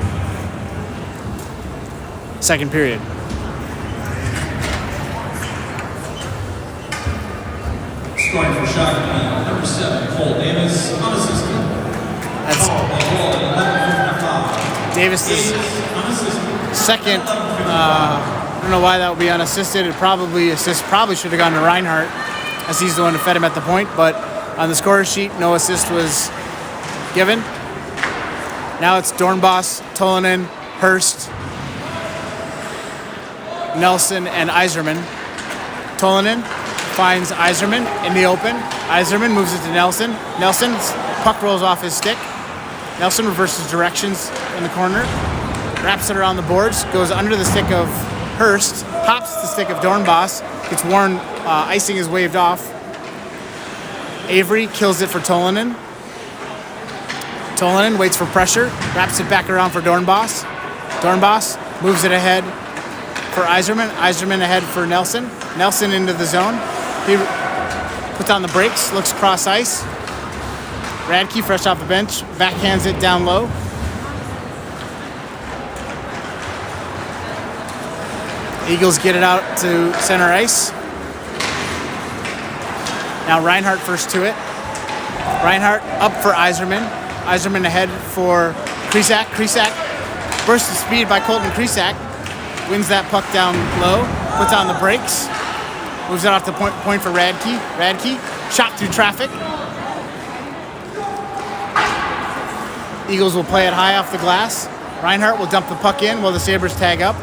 second period. Scoring for Shakopee, number 7, Cole Davis, unassisted. That's Davis's second. I don't know why that would be unassisted. It probably should have gone to Reinhardt, as he's the one who fed him at the point. But on the score sheet, no assist was given. Now it's Dornbos, Tolonen, Hurst, Nelson, and Yzerman. Tolonen finds Yzerman in the open. Yzerman moves it to Nelson. Nelson's puck rolls off his stick. Nelson reverses directions in the corner, wraps it around the boards, goes under the stick of Hurst, hops the stick of Dornbos, gets worn, icing is waved off. Avery kills it for Tolonen. Tolonen waits for pressure, wraps it back around for Dornbos. Dornbos moves it ahead for Yzerman. Yzerman ahead for Nelson. Nelson into the zone. He puts on the brakes, looks cross ice. Radke, fresh off the bench, backhands it down low. Eagles get it out to center ice. Now Reinhardt first to it. Reinhardt up for Yzerman. Yzerman ahead for Krisak. Krisak bursts the speed by Colton Krisak. Wins that puck down low. Puts on the brakes. Moves it off the point for Radke. Radke shot through traffic. Eagles will play it high off the glass. Reinhardt will dump the puck in while the Sabres tag up.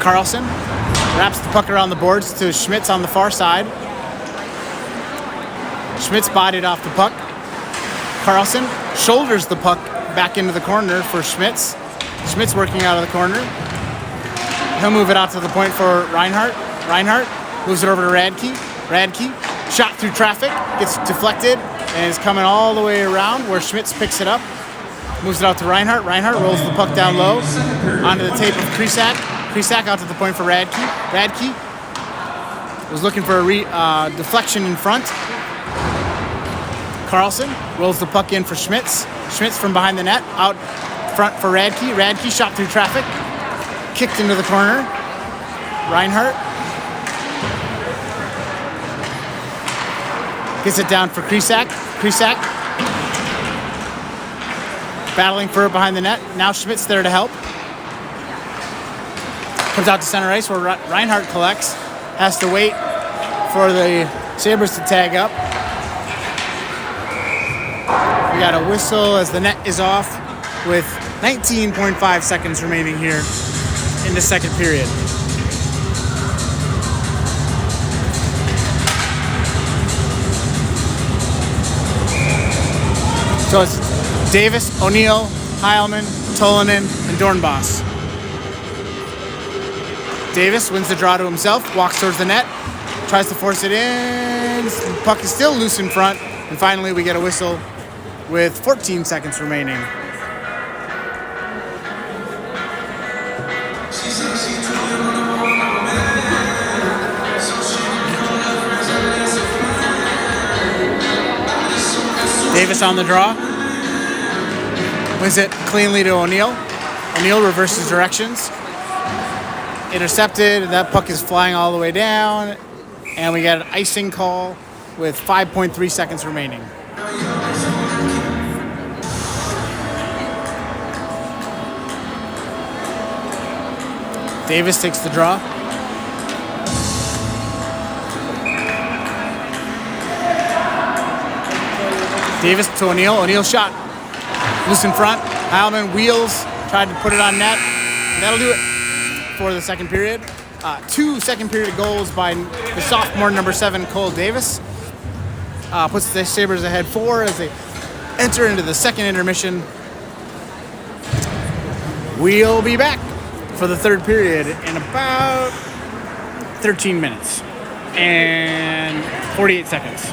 Carlson wraps the puck around the boards to Schmitz on the far side. Schmitz bodied off the puck. Carlson shoulders the puck back into the corner for Schmitz. Schmitz working out of the corner. He'll move it out to the point for Reinhardt. Reinhardt moves it over to Radke. Radke, shot through traffic, gets deflected, and is coming all the way around where Schmitz picks it up. Moves it out to Reinhardt. Reinhardt rolls the puck down low onto the tape of Krisak. Krisak out to the point for Radke. Radke was looking for a deflection in front. Carlson rolls the puck in for Schmitz. Schmitz from behind the net, out front for Radke. Radke shot through traffic, kicked into the corner. Reinhardt gets it down for Krisak. Krisak battling for it behind the net. Now Schmitz there to help. Comes out to center ice where Reinhardt collects. Has to wait for the Sabers to tag up. We got a whistle as the net is off with 19.5 seconds remaining here in the second period. So it's Davis, O'Neill, Heilman, Tolanen, and Dornbos. Davis wins the draw to himself, walks towards the net, tries to force it in. The puck is still loose in front. And finally, we get a whistle with 14 seconds remaining. Davis on the draw. Wins it cleanly to O'Neill. O'Neill reverses directions. Intercepted, and that puck is flying all the way down. And we got an icing call with 5.3 seconds remaining. Davis takes the draw. Davis to O'Neill. O'Neill shot loose in front. Heilman wheels, tried to put it on net. And that'll do it for the second period. 2 second period goals by the sophomore number 7, Cole Davis. Puts the Sabers ahead 4 as they enter into the second intermission. We'll be back for the third period in about 13 minutes and 48 seconds.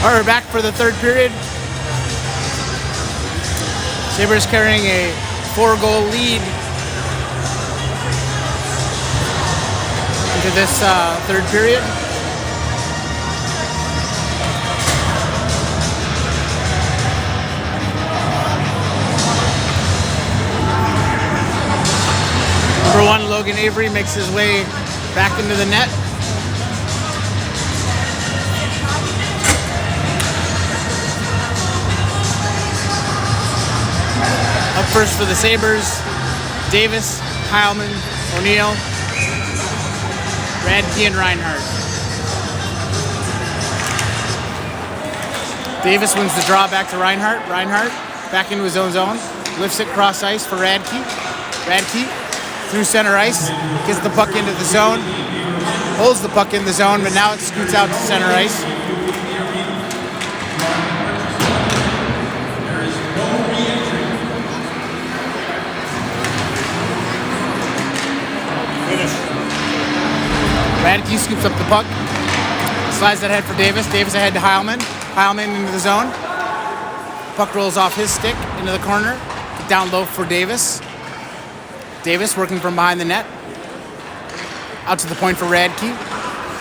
All right, we're back for the third period. Sabers carrying a 4-goal lead into this third period. Number 1, Logan Avery makes his way back into the net. Up first for the Sabers, Davis, Heilman, O'Neill, Radke, and Reinhardt. Davis wins the draw back to Reinhardt. Reinhardt back into his own zone, lifts it cross ice for Radke. Radke through center ice, gets the puck into the zone, holds the puck in the zone, but now it scoots out to center ice. Radke scoops up the puck, slides that head for Davis. Davis ahead to Heilman. Heilman into the zone. Puck rolls off his stick into the corner. Down low for Davis. Davis working from behind the net. Out to the point for Radke.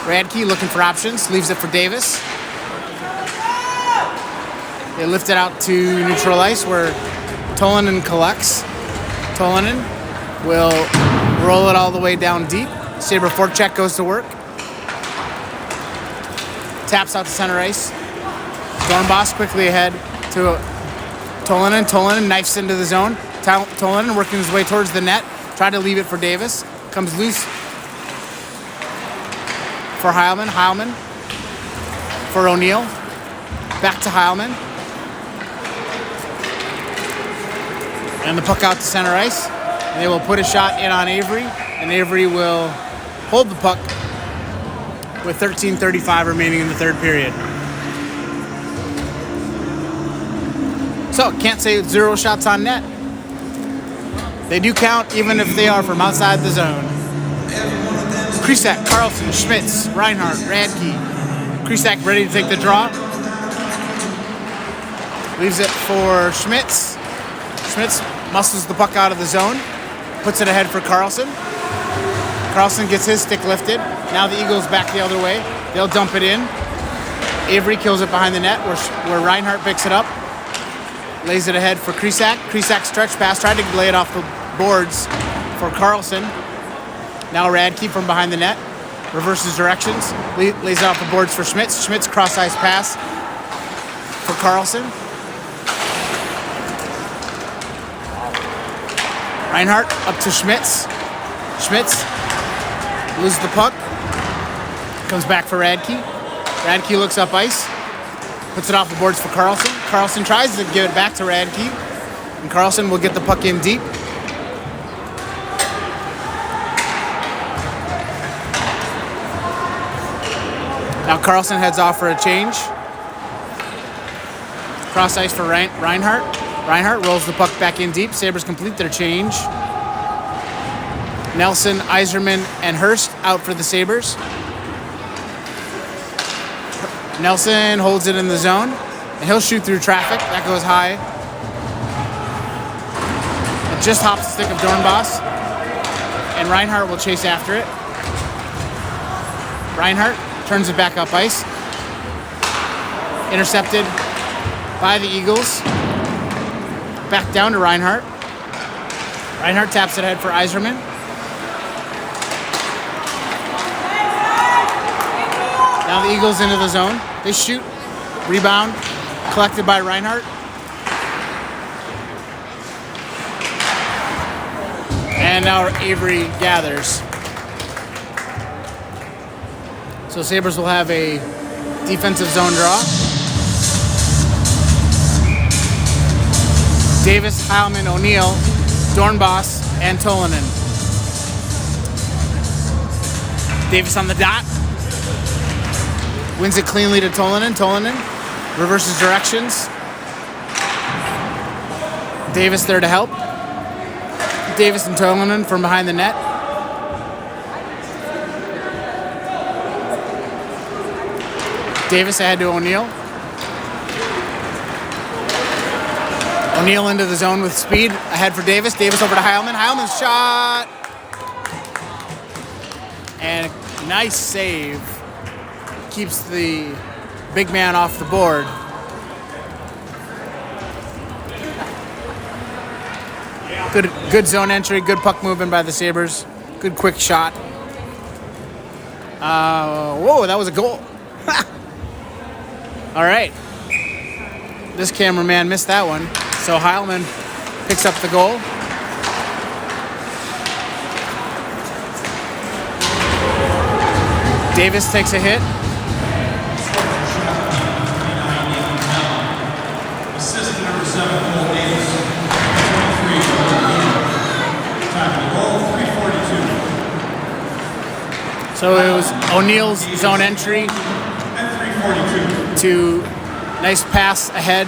Radke looking for options, leaves it for Davis. They lift it out to neutral ice where Tolanen collects. Tolanen will roll it all the way down deep. Saber forecheck goes to work. Taps out to center ice. Dornbos quickly ahead to Tolanen. Tolanen knifes into the zone. Tolanen working his way towards the net. Tried to leave it for Davis. Comes loose for Heilman. Heilman for O'Neill. Back to Heilman. And the puck out to center ice. And they will put a shot in on Avery. And Avery will hold the puck with 13:35 remaining in the third period. So, can't say 0 shots on net. They do count even if they are from outside the zone. Krisak, Carlson, Schmitz, Reinhardt, Radke. Krisak ready to take the draw. Leaves it for Schmitz. Schmitz muscles the puck out of the zone. Puts it ahead for Carlson. Carlson gets his stick lifted. Now the Eagles back the other way. They'll dump it in. Avery kills it behind the net where Reinhardt picks it up. Lays it ahead for Krisak. Krisak stretch pass. Tried to lay it off the boards for Carlson. Now Radke from behind the net. Reverses directions. Lays it off the boards for Schmitz. Schmitz cross ice pass for Carlson. Reinhardt up to Schmitz. Schmitz loses the puck. Comes back for Radke. Radke looks up ice. Puts it off the boards for Carlson. Carlson tries to give it back to Radke. And Carlson will get the puck in deep. Now Carlson heads off for a change. Cross ice for Reinhardt. Reinhardt rolls the puck back in deep. Sabres complete their change. Nelson, Iserman, and Hurst out for the Sabres. Nelson holds it in the zone, and he'll shoot through traffic. That goes high. It just hops the stick of Dornbos, and Reinhardt will chase after it. Reinhardt turns it back up ice. Intercepted by the Eagles. Back down to Reinhardt. Reinhardt taps it ahead for Iserman. Now the Eagles into the zone. They shoot. Rebound. Collected by Reinhardt. And now Avery gathers. So Sabres will have a defensive zone draw. Davis, Heilman, O'Neill, Dornbos, and Tolanen. Davis on the dot. Wins it cleanly to Tolanen. Tolanen reverses directions. Davis there to help. Davis and Tolanen from behind the net. Davis ahead to O'Neill. O'Neal into the zone with speed. Ahead for Davis. Davis over to Heilman. Heilman's shot. And nice save. Keeps the big man off the board. Good zone entry. Good puck movement by the Sabres. Good quick shot. Whoa, that was a goal. All right. This cameraman missed that one. So Heilman picks up the goal. Davis takes a hit. Assistant number 7, Cole Davis. 23 time to goal, 3:42. So it was O'Neal's zone entry And 3:42. to nice pass ahead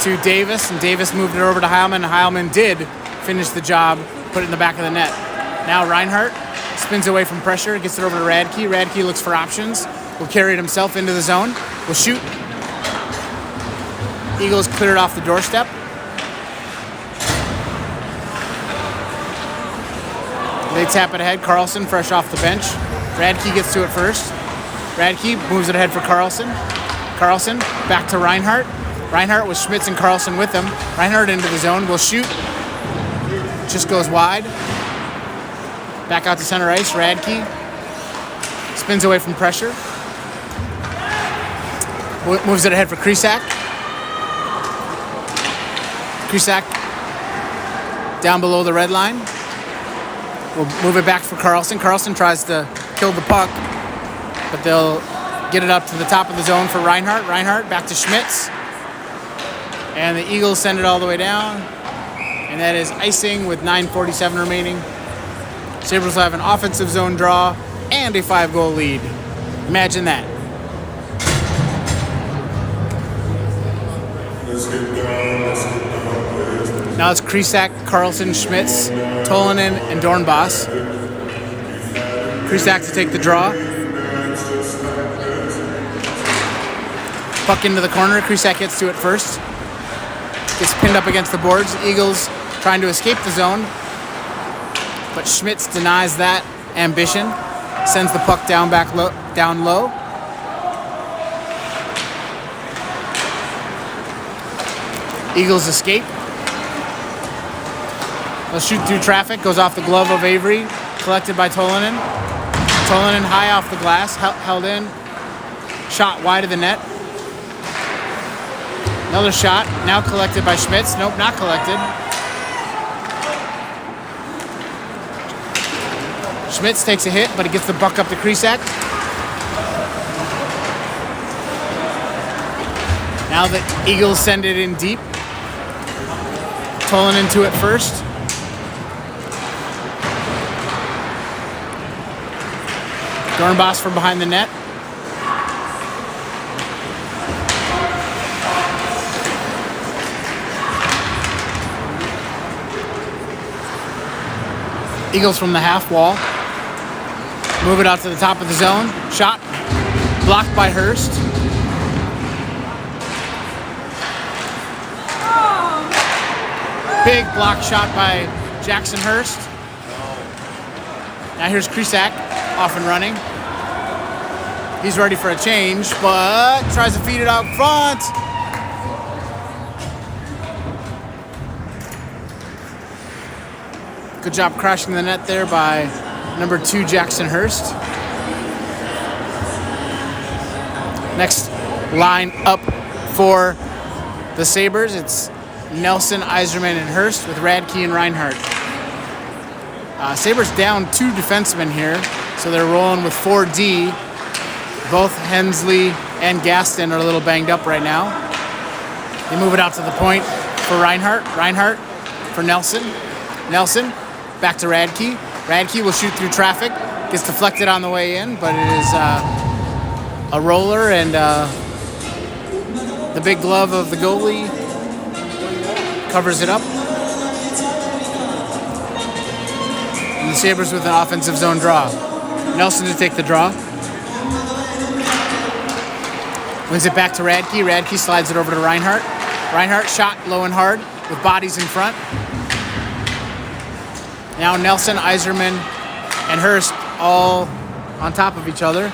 to Davis, and Davis moved it over to Heilman, and Heilman did finish the job, put it in the back of the net. Now Reinhart spins away from pressure, gets it over to Radke. Radke looks for options, will carry it himself into the zone, will shoot. Eagles cleared off the doorstep. They tap it ahead. Carlson fresh off the bench. Radke gets to it first. Radke moves it ahead for Carlson. Carlson back to Reinhart. Reinhart with Schmitz and Carlson with him. Reinhart into the zone, will shoot. Just goes wide. Back out to center ice. Radke spins away from pressure. Moves it ahead for Krisak. Krisak down below the red line. We'll move it back for Carlson. Carlson tries to kill the puck, but they'll get it up to the top of the zone for Reinhart. Reinhart back to Schmitz. And the Eagles send it all the way down. And that is icing with 9:47 remaining. Sabres will have an offensive zone draw and a 5-goal lead. Imagine that. Now it's Krisak, Carlson, Schmitz, Tolanen, and Dornbos. Krisak to take the draw. Puck into the corner. Krisak gets to it first. Gets pinned up against the boards. Eagles trying to escape the zone. But Schmitz denies that ambition. Sends the puck down low. Eagles escape. They'll shoot through traffic. Goes off the glove of Avery. Collected by Tolanen. Tolanen high off the glass. Held in. Shot wide of the net. Another shot. Now collected by Schmitz. Nope, not collected. Schmitz takes a hit, but he gets the puck up to Krisak. Now the Eagles send it in deep. Tolanen to it first. Dornbos from behind the net. Eagles from the half wall. Move it out to the top of the zone. Shot. Blocked by Hurst. Big block shot by Jackson Hurst. Now here's Krisak off and running. He's ready for a change, but tries to feed it out front. Good job crashing the net there by number 2, Jackson Hurst. Next line up for the Sabres, it's Nelson, Yzerman, and Hurst with Radke and Reinhart. Sabres down 2 defensemen here, so they're rolling with 4D. Both Hensley and Gaston are a little banged up right now. They move it out to the point for Reinhart. Reinhart for Nelson. Nelson back to Radke. Radke will shoot through traffic. Gets deflected on the way in, but it is a roller, and the big glove of the goalie covers it up. And the Sabres with an offensive zone draw. Nelson to take the draw. Wins it back to Radke. Radke slides it over to Reinhart. Reinhart shot low and hard. with bodies in front. Now Nelson, Iserman, and Hurst all on top of each other.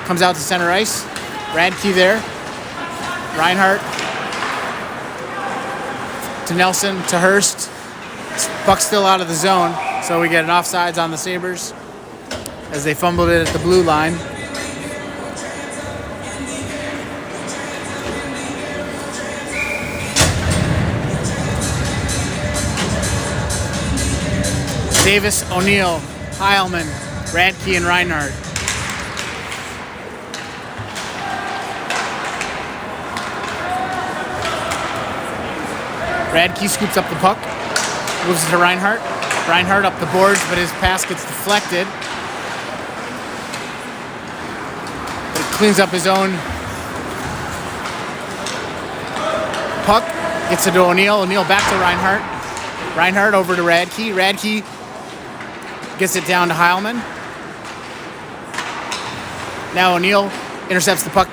Comes out to center ice. Radke there. Reinhardt to Nelson to Hurst. Puck still out of the zone, so we get an offsides on the Sabers as they fumbled it at the blue line. Davis, O'Neill, Heilman, Radke, and Reinhardt. Radke scoops up the puck, moves it to Reinhardt. Reinhardt up the boards, but his pass gets deflected. But he cleans up his own puck, gets it to O'Neill. O'Neill back to Reinhardt. Reinhardt over to Radke. Radke gets it down to Heilman. Now O'Neill intercepts the puck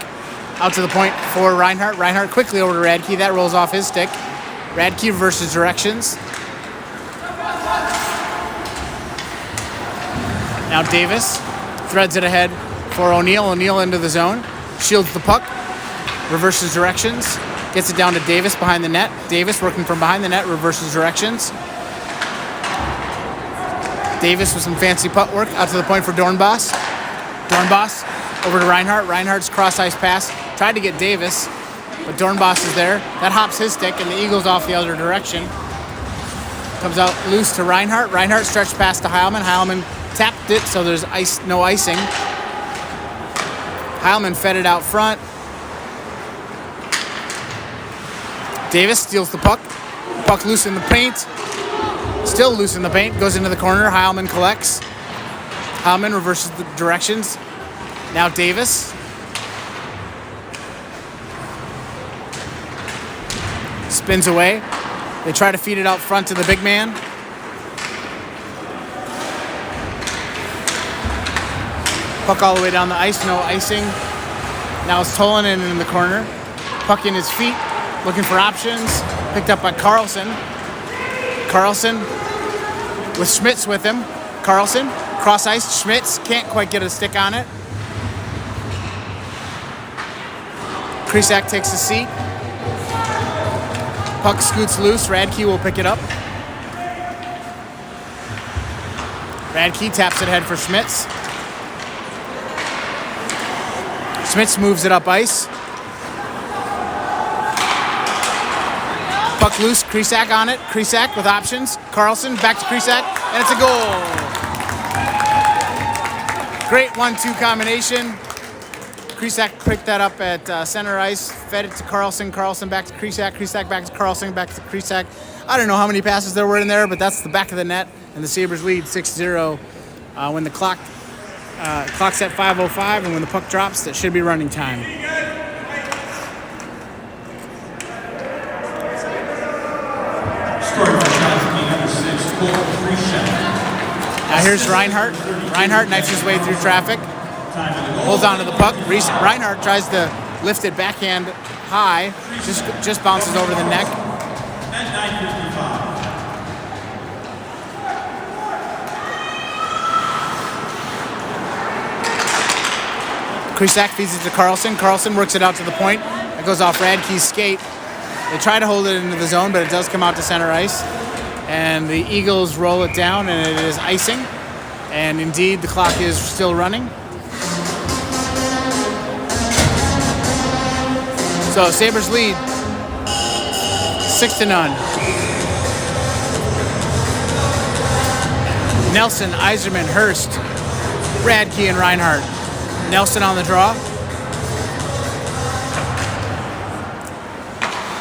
out to the point for Reinhardt. Reinhardt quickly over to Radke. That rolls off his stick. Radke reverses directions. Now Davis threads it ahead for O'Neill. O'Neill into the zone. Shields the puck. Reverses directions. Gets it down to Davis behind the net. Davis working from behind the net. Reverses directions. Davis with some fancy putt work out to the point for Dornbos. Dornbos over to Reinhardt. Reinhardt's cross-ice pass. Tried to get Davis, but Dornbos is there. That hops his stick, and the Eagles off the other direction. Comes out loose to Reinhardt. Reinhardt stretched pass to Heilman. Heilman tapped it, so there's no icing. Heilman fed it out front. Davis steals the puck. Puck loose in the paint. Still loose in the paint. Goes into the corner. Heilman collects. Heilman reverses the directions. Now Davis. Spins away. They try to feed it out front to the big man. Puck all the way down the ice. No icing. Now it's Tolanen in the corner. Puck in his feet. Looking for options. Picked up by Carlson. Carlson with Schmitz with him. Carlson, cross ice. Schmitz can't quite get a stick on it. Krisak takes a seat. Puck scoots loose. Radke will pick it up. Radke taps it ahead for Schmitz. Schmitz moves it up ice. Puck loose, Krisak on it. Krisak with options. Carlson back to Krisak, and it's a goal. Great 1-2 combination. Krisak picked that up at center ice, fed it to Carlson. Carlson back to Krisak. Krisak back to Carlson, back to Krisak. I don't know how many passes there were in there, but that's the back of the net, and the Sabres lead 6-0 when the clock's at 5:05, and when the puck drops, that should be running time. Now here's Reinhardt. Reinhardt knifes his way through traffic. Holds onto the puck. Reinhardt tries to lift it backhand high. Just bounces over the neck. Krisak feeds it to Carlson. Carlson works it out to the point. It goes off Radke's skate. They try to hold it into the zone, but it does come out to center ice. And the Eagles roll it down, and it is icing. And indeed, the clock is still running. So Sabres lead 6-0. Nelson, Iserman, Hurst, Radke, and Reinhardt. Nelson on the draw.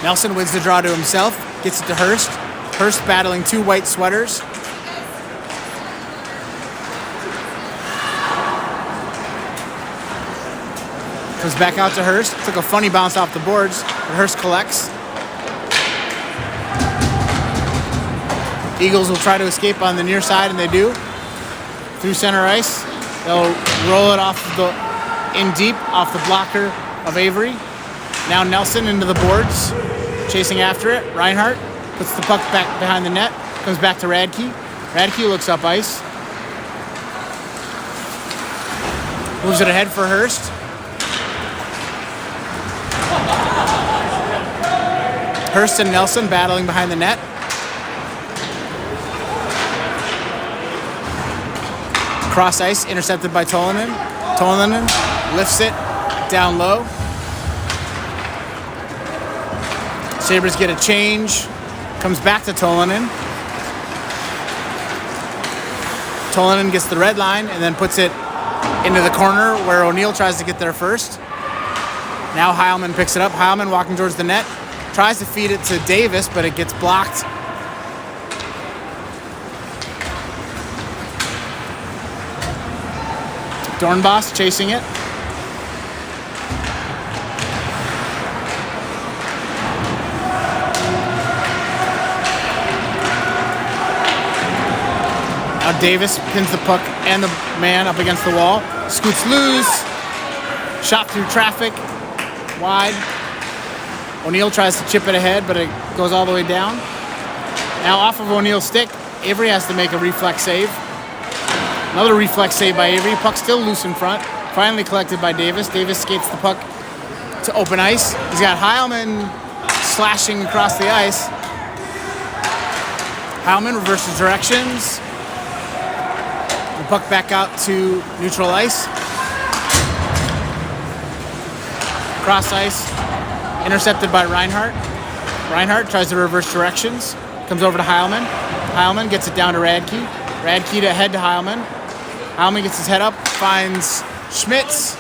Nelson wins the draw to himself, gets it to Hurst. Hurst battling two white sweaters. Comes back out to Hurst. Took a funny bounce off the boards, but Hurst collects. Eagles will try to escape on the near side, and they do. Through center ice. They'll roll it off in deep off the blocker of Avery. Now Nelson into the boards. chasing after it. Reinhardt puts the puck back behind the net. Comes back to Radke. Radke looks up ice. Moves it ahead for Hurst. Hurst and Nelson battling behind the net. Cross ice, intercepted by Tolanen. Tolanen lifts it down low. Sabres get a change. Comes back to Tolanen. Tolanen gets the red line and then puts it into the corner where O'Neill tries to get there first. Now Heilman picks it up. Heilman walking towards the net. Tries to feed it to Davis, but it gets blocked. Dornbos chasing it. Now Davis pins the puck and the man up against the wall. Scoots loose. Shot through traffic. Wide. O'Neill tries to chip it ahead, but it goes all the way down. Now off of O'Neill's stick, Avery has to make a reflex save. Another reflex save by Avery. Puck still loose in front. Finally collected by Davis. Davis skates the puck to open ice. He's got Heilman slashing across the ice. Heilman reverses directions. The puck back out to neutral ice. Cross ice. Intercepted by Reinhardt. Reinhardt tries to reverse directions. Comes over to Heilman. Heilman gets it down to Radke. Radke to head to Heilman. Heilman gets his head up, finds Schmitz.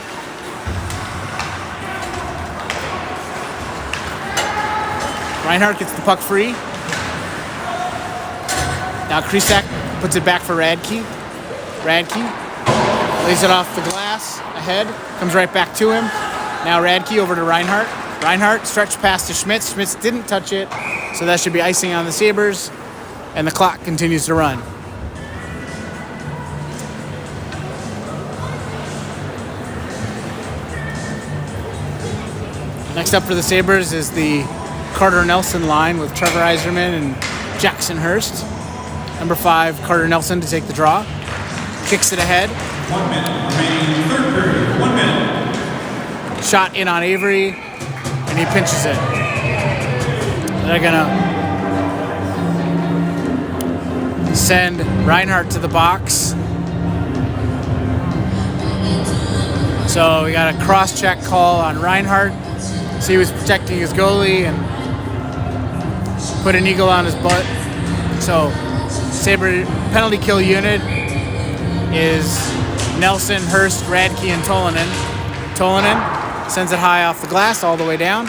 Reinhardt gets the puck free. Now Krisak puts it back for Radke. Radke lays it off the glass ahead, comes right back to him. Now Radke over to Reinhardt. Reinhardt stretched pass to Schmitz. Schmitz didn't touch it, so that should be icing on the Sabres, and the clock continues to run. Next up for the Sabres is the Carter Nelson line with Trevor Yzerman and Jackson Hurst. Number 5, Carter Nelson to take the draw. Kicks it ahead. 1 minute remaining, third period. 1 minute. Shot in on Avery, and he pinches it. They're gonna send Reinhardt to the box. So we got a cross-check call on Reinhardt. So he was protecting his goalie and put an eagle on his butt. So Sabre penalty kill unit is Nelson, Hurst, Radke, and Tolanen. Tolanen sends it high off the glass all the way down.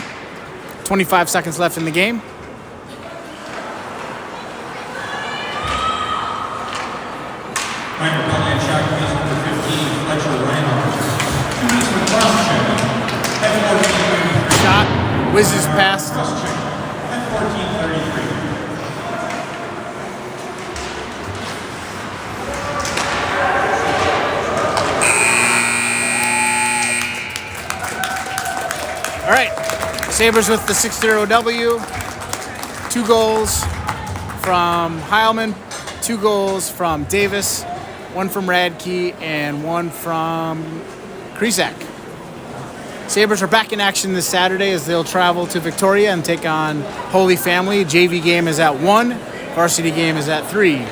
25 seconds left in the game. Reinhardt penalty on Shakopee, number 15, Fletcher Reinhardt. 2 minutes for cross-check. At 14:33. Shot whizzes past. Cross-check. At 14:33. All right, Sabres with the 6-0 W. 2 goals from Heilman, 2 goals from Davis, 1 from Radke, and 1 from Krisak. Sabres are back in action this Saturday as they'll travel to Victoria and take on Holy Family. JV game is at 1, varsity game is at 3.